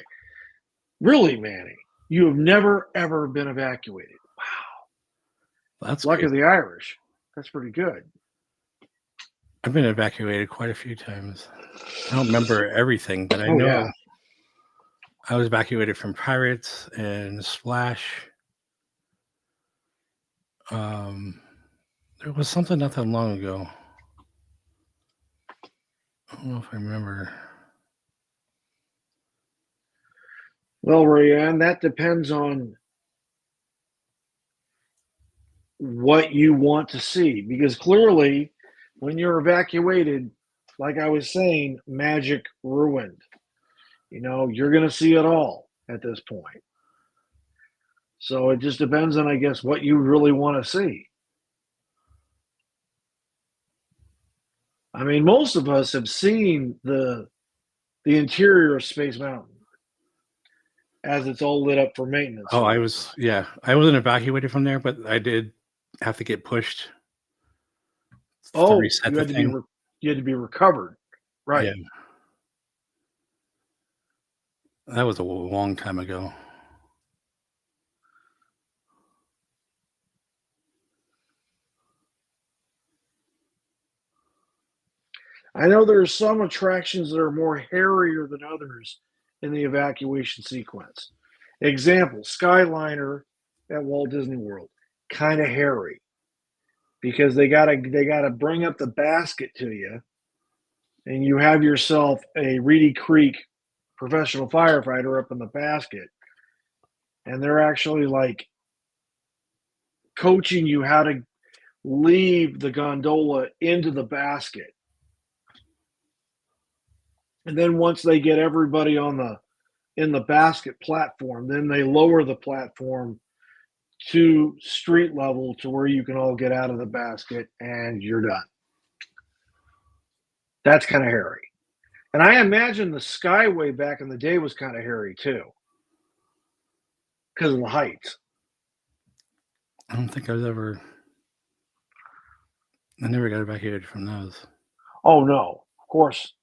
really, Manny, you have never ever been evacuated. Wow, That's luck crazy. of the Irish. That's pretty good. I've been evacuated quite a few times. I don't remember everything, but I Oh know yeah. I was evacuated from Pirates and Splash. There was something not that long ago. I don't know if I remember. Well, Rayanne, that depends on what you want to see. Because clearly, when you're evacuated, like I was saying, magic ruined. You're going to see it all at this point. So it just depends on, I guess, what you really want to see. I mean, most of us have seen the interior of Space Mountain as it's all lit up for maintenance. Oh, I wasn't evacuated from there, but I did have to get pushed to reset You the had to be thing. you had to be recovered, right? Yeah, that was a long time ago. I know there are some attractions that are more hairier than others in the evacuation sequence. Example, Skyliner at Walt Disney World, kind of hairy because they gotta bring up the basket to you, and you have yourself a Reedy Creek professional firefighter up in the basket, and they're actually like coaching you how to leave the gondola into the basket. And then once they get everybody in the basket platform, then they lower the platform to street level to where you can all get out of the basket and you're done. That's kind of hairy. And I imagine the Skyway back in the day was kind of hairy too, because of the heights. I don't think I never got evacuated from those. Oh no, of course.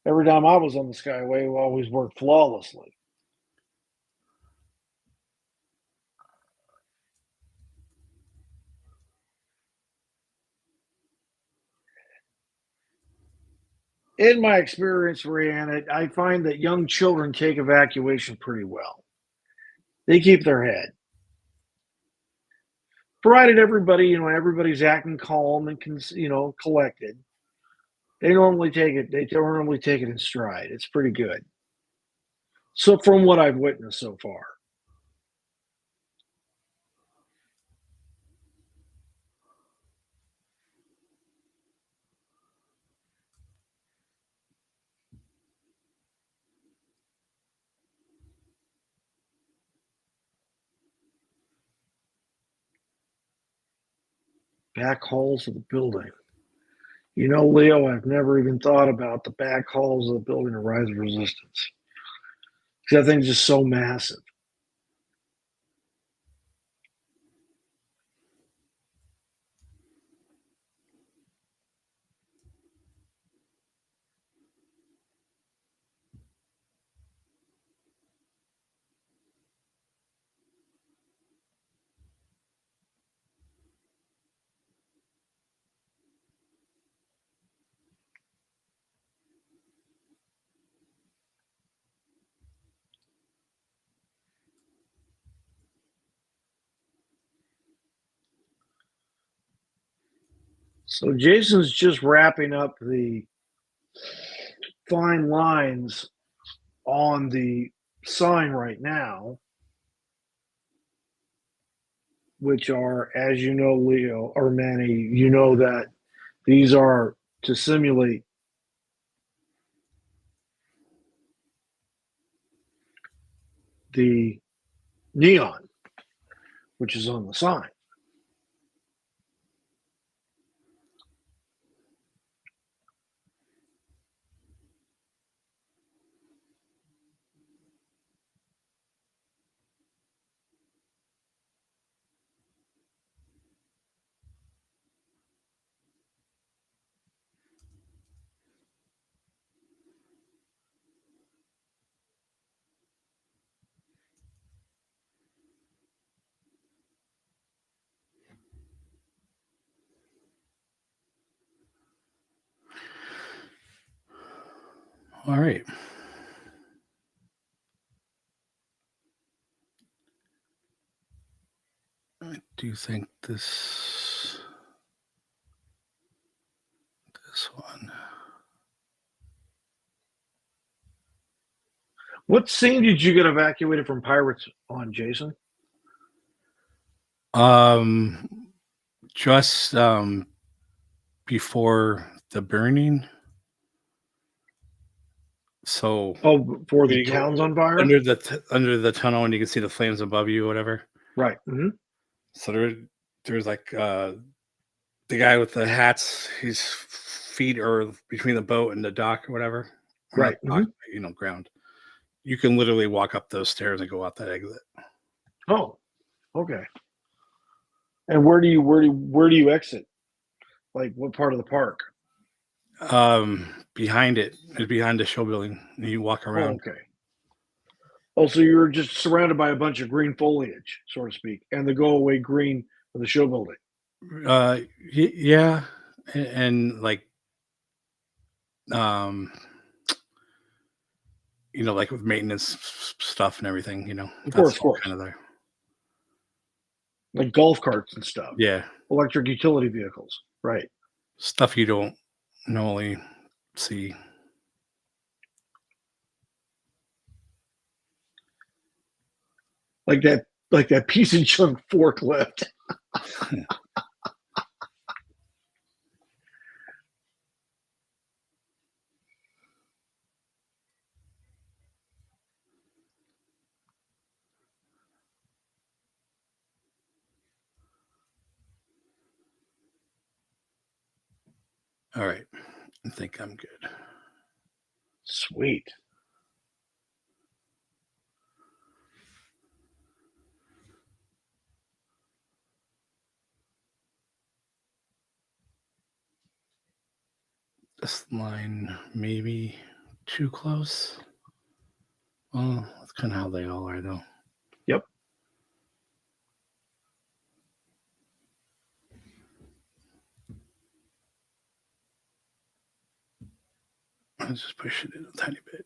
Every time I was on the Skyway, it always worked flawlessly. In my experience, Rihanna, I find that young children take evacuation pretty well. They keep their head, provided everybody's acting calm and collected. They normally take it. They normally take it in stride. It's pretty good. So, from what I've witnessed so far, back halls of the building. Leo, I've never even thought about the back halls of the building of rise of resistance. That thing's just so massive. So Jason's just wrapping up the fine lines on the sign right now, which are, as you know, Leo or Manny, you know that these are to simulate the neon, which is on the sign. All right. I do think this one. What scene did you get evacuated from Pirates on, Jason? Just before the burning. So before the you go town's on fire? under the tunnel, and you can see the flames above you, or whatever. Right. Mm-hmm. So there's like the guy with the hats. His feet are between the boat and the dock, or whatever. Or Right. not dock, ground. You can literally walk up those stairs and go out that exit. Oh, okay. And where do you exit? Like what part of the park? Behind it is behind the show building, and you walk around. Oh, okay. Oh, so you're just surrounded by a bunch of green foliage, so to speak, and the go away green of the show building. Yeah, and like like with maintenance stuff and everything, Of that's all course. kind of there. Like golf carts and stuff. Yeah, Electric utility vehicles. Right. stuff you don't normally see. Like that piece of junk forklift. All right. I think I'm good. Sweet. This line maybe too close. Well, that's kind of how they all are, though. Yep. Let's just push it in a tiny bit.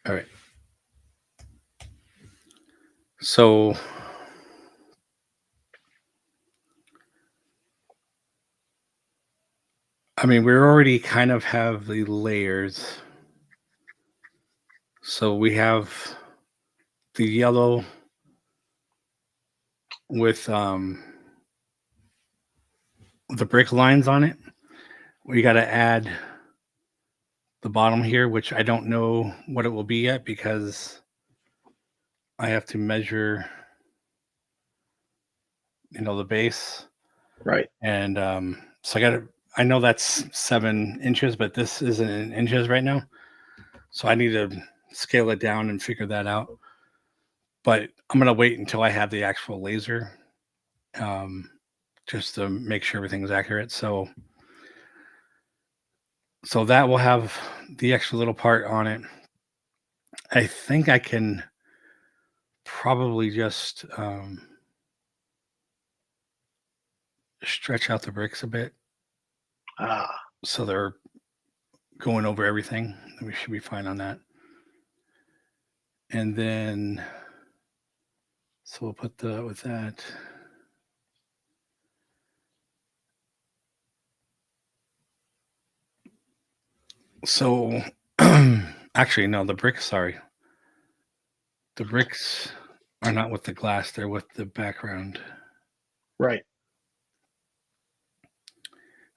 All right. So I mean, we already kind of have the layers. So we have the yellow with the brick lines on it. We got to add the bottom here, which I don't know what it will be yet because I have to measure, the base. Right. And so I know that's 7 inches, but this isn't in inches right now. So I need to scale it down and figure that out. But I'm going to wait until I have the actual laser, just to make sure everything's accurate. So that will have the extra little part on it. I think I can probably just stretch out the bricks a bit Ah. so they're going over everything. We should be fine on that. And then, so we'll put with that. So, actually, no, the bricks, sorry. The bricks are not with the glass, they're with the background. Right.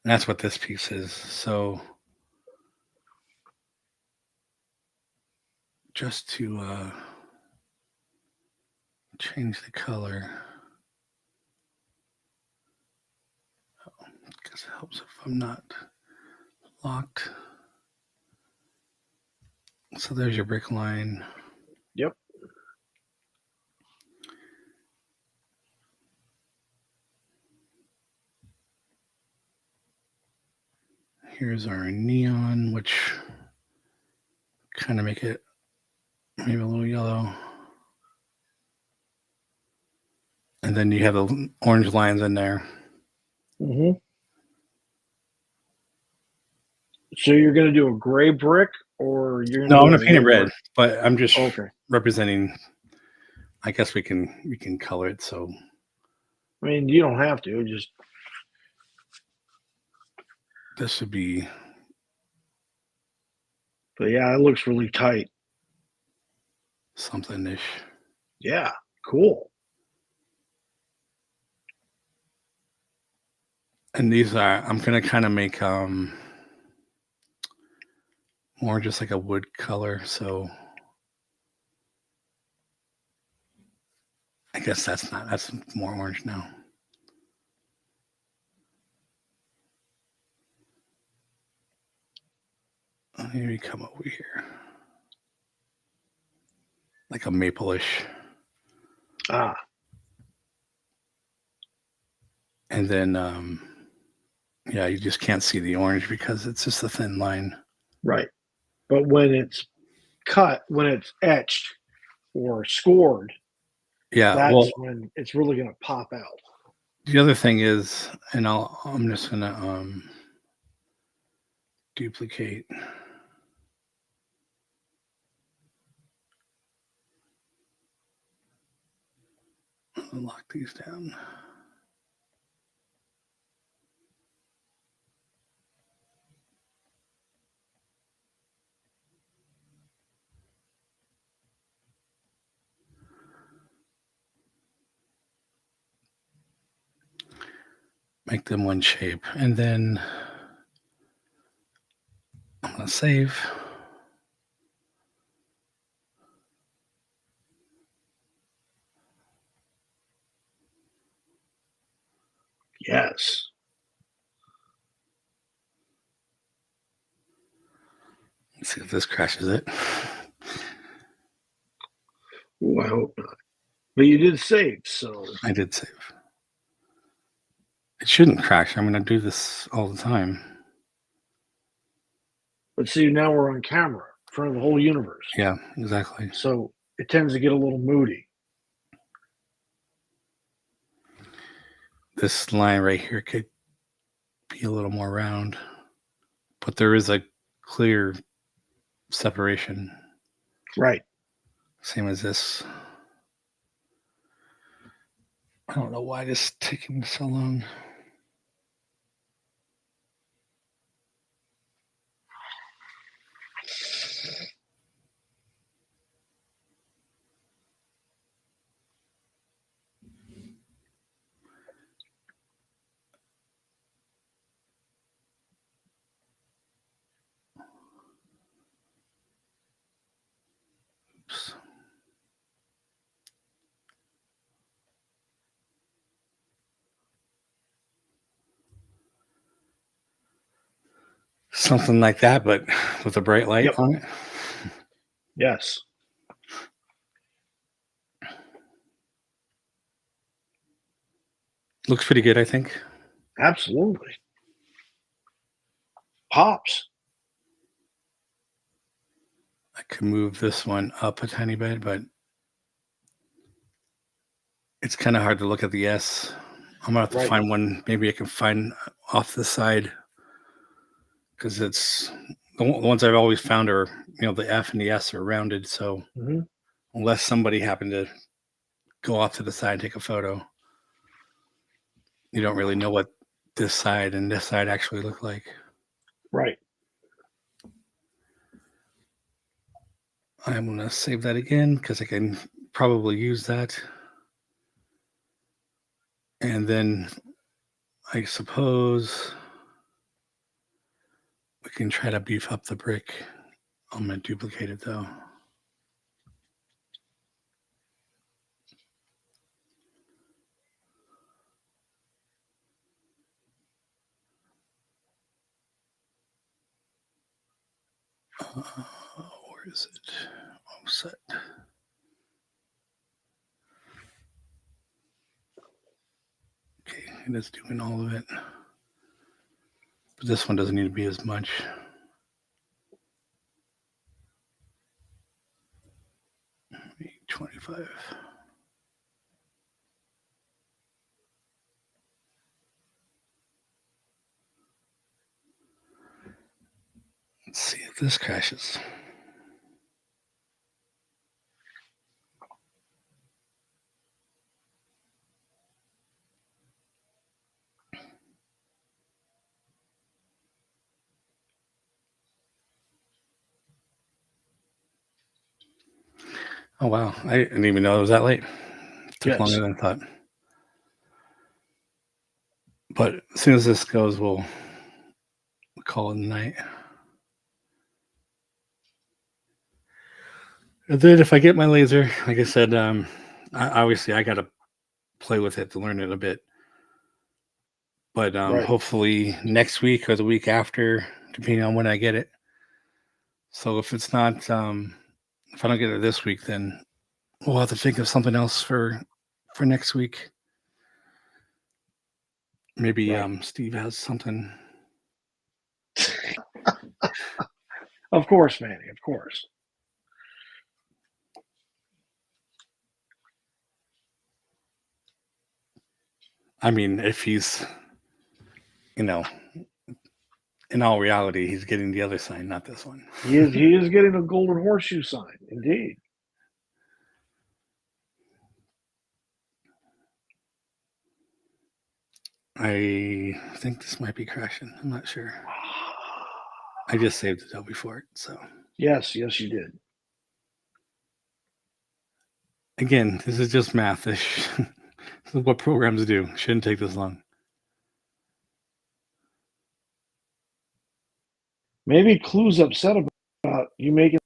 And that's what this piece is. So, just to change the color, because it helps if I'm not locked. So there's your brick line. Yep. Here's our neon, which kind of make it maybe a little yellow. And then you have the orange lines in there. Mm-hmm. So you're going to do a gray brick, or you're going to No, do I'm a gonna paint it wood red, brick? but I'm just Okay. representing. I guess we can color it. So I mean, you don't have to. Just this should be. But yeah, it looks really tight. Something ish. Yeah. Cool. And these are, I'm gonna kind of make more just like a wood color. So I guess that's more orange now. Maybe come over here. Like a maple-ish. Ah. And then yeah, you just can't see the orange because it's just a thin line. Right. But when it's cut, when it's etched or scored, Yeah, well, that's when it's really going to pop out. the other thing is, and I'm just gonna duplicate. I'll lock these down. Make them one shape, and then I'm gonna save. Yes. Let's see if this crashes it. Ooh, I hope not. But you did save, so. I did save. It shouldn't crash. I'm going to do this all the time. But see, now we're on camera in front of the whole universe. Yeah, exactly. So it tends to get a little moody. This line right here could be a little more round, but there is a clear separation. Right. Same as this. I don't know why this is taking so long. Oops. Something like that, but with a bright light on it. Yes. Looks pretty good, I think. Absolutely. Pops. I could move this one up a tiny bit, but it's kind of hard to look at the S. I'm gonna have to find one. Maybe I can find off the side, because it's the ones I've always found are, the F and the S are rounded. So unless somebody happened to go off to the side and take a photo, you don't really know what this side and this side actually look like. Right. I'm gonna save that again because I can probably use that. And then I suppose we can try to beef up the brick. I'm gonna duplicate it though. Where is it? Offset. Okay, it is doing all of it. But this one doesn't need to be as much. Maybe 25. Let's see if this crashes. Oh, wow. I didn't even know it was that late. It took longer than I thought. But as soon as this goes, we'll call it a night. And then if I get my laser, like I said, obviously I got to play with it to learn it a bit. But hopefully next week or the week after, depending on when I get it. So if it's not, if I don't get it this week, then we'll have to think of something else for next week. Maybe Steve has something. Of course, Manny. Of course. I mean, if he's, in all reality, he's getting the other sign, not this one. He is getting a golden horseshoe sign, indeed. I think this might be crashing. I'm not sure. I just saved it though before it, so. Yes, you did. Again, this is just math. This is what programs do. Shouldn't take this long. Maybe Clue's upset about you making.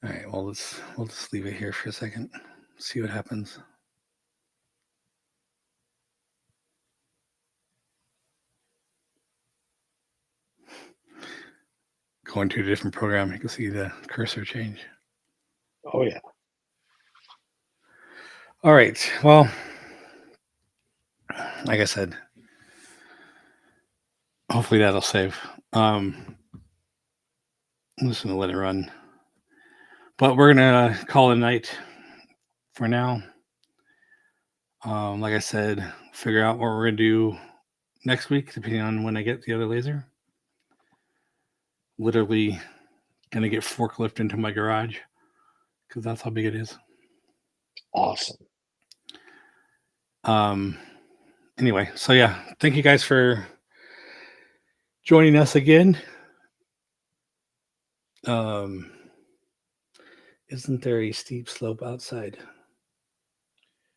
All right. Well, we'll just leave it here for a second. See what happens. Going to a different program, you can see the cursor change. Oh yeah. All right. Well, like I said, hopefully that'll save. I'm just gonna let it run. But we're gonna call it a night for now. Like I said, figure out what we're gonna do next week, depending on when I get the other laser. Literally gonna get forklift into my garage because that's how big it is. Awesome. Anyway, so yeah, thank you guys for joining us again. Isn't there a steep slope outside?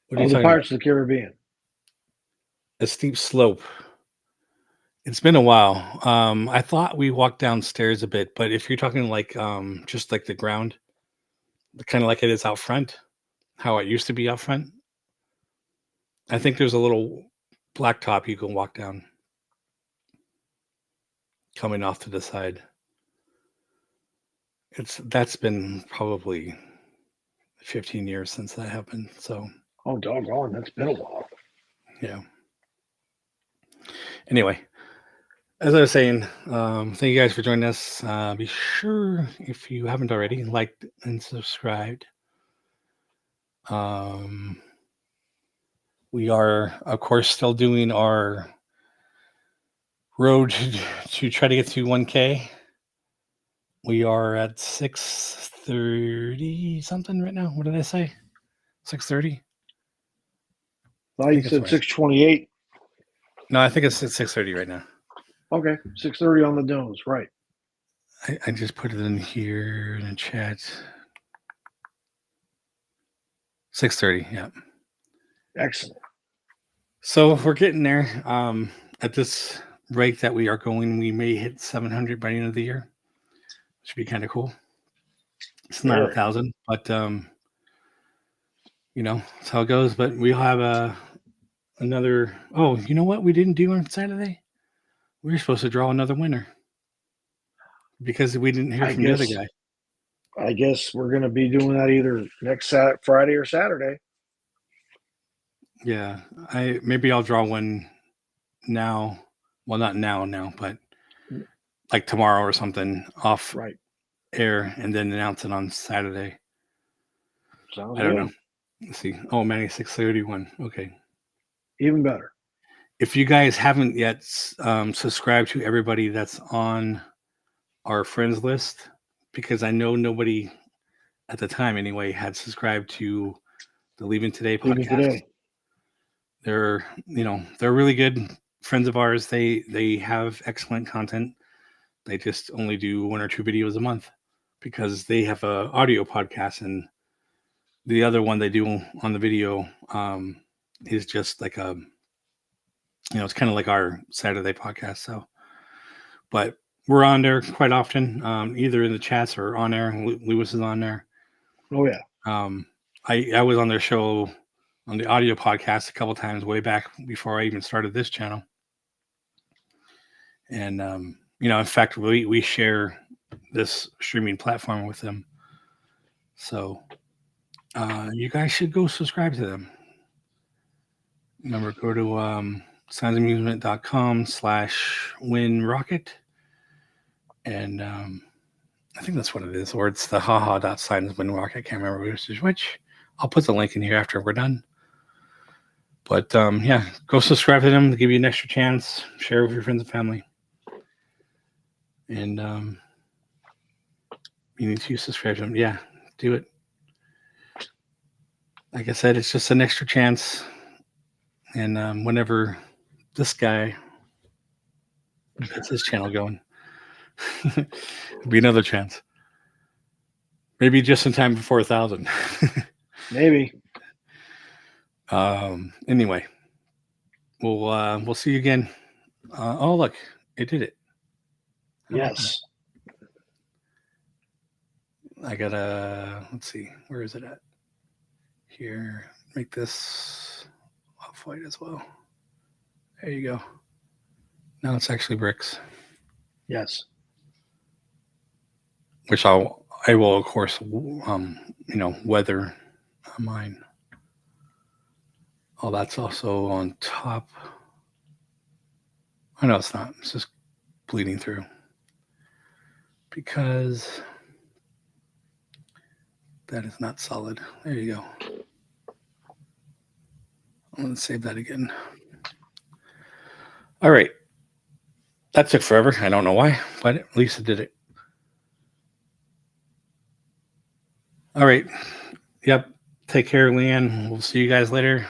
What are you The talking Pirates of the Caribbean. about? A steep slope. It's been a while. I thought we walked downstairs a bit, but if you're talking like just like the ground, kind of like it is out front, how it used to be out front, I think there's a little blacktop you can walk down coming off to the side. That's been probably 15 years since that happened. So Oh, doggone, that's been a while. yeah. Anyway, as I was saying, thank you guys for joining us. Be sure, if you haven't already, liked and subscribed. We are, of course, still doing our road to try to get to 1K. We are at 630 something right now. What did I say? 630? I thought you said 628. No, I think it's at 630 right now. Okay, 630 on the nose, right? I just put it in here in the chat. 630, yeah. Excellent. So we're getting there. At this rate that we are going, we may hit 700 by the end of the year. Should be kind of cool. It's not 1,000, but that's how it goes. But we'll have another. Oh, you know what? We didn't do on Saturday. We were supposed to draw another winner because we didn't hear from the other guy. I guess we're going to be doing that either next Friday or Saturday. Yeah, maybe I'll draw one now. Well, not now, but like tomorrow or something off air, and then announce it on Saturday. Sounds I don't know. Let's see. Oh, Manny 631. Okay. Even better. If you guys haven't yet subscribed to everybody that's on our friends list, because I know nobody at the time anyway had subscribed to the Leaving Today podcast. They're really good friends of ours. They have excellent content. They just only do 1 or 2 videos a month because they have a audio podcast, and the other one they do on the video is just like it's kind of like our Saturday podcast. So, but we're on there quite often, either in the chats or on air. Lewis is on there. Oh yeah. I was on their show on the audio podcast a couple times way back before I even started this channel. And in fact, we share this streaming platform with them. So you guys should go subscribe to them. Remember, go to soundsamusement.com/winrocket. And I think that's what it is. Or it's the haha.signswinrocket. I can't remember which is which. I'll put the link in here after we're done. But yeah, go subscribe to them to give you an extra chance. Share with your friends and family. And you need to subscribe to them. Yeah, do it. Like I said, it's just an extra chance. And whenever this guy gets his channel going, it'll be another chance. Maybe just in time for 4,000. Maybe. Anyway, we'll see you again. Oh, look, it did it. Yes. I gotta, let's see, where is it at? Here, make this off-white as well. There you go. Now it's actually bricks, Yes. which I will of course, weather mine. Oh, that's also on top. I know it's not. It's just bleeding through because that is not solid. There you go. I'm going to save that again. All right. That took forever. I don't know why, but at least it did it. All right. Yep. Take care, Leanne. We'll see you guys later.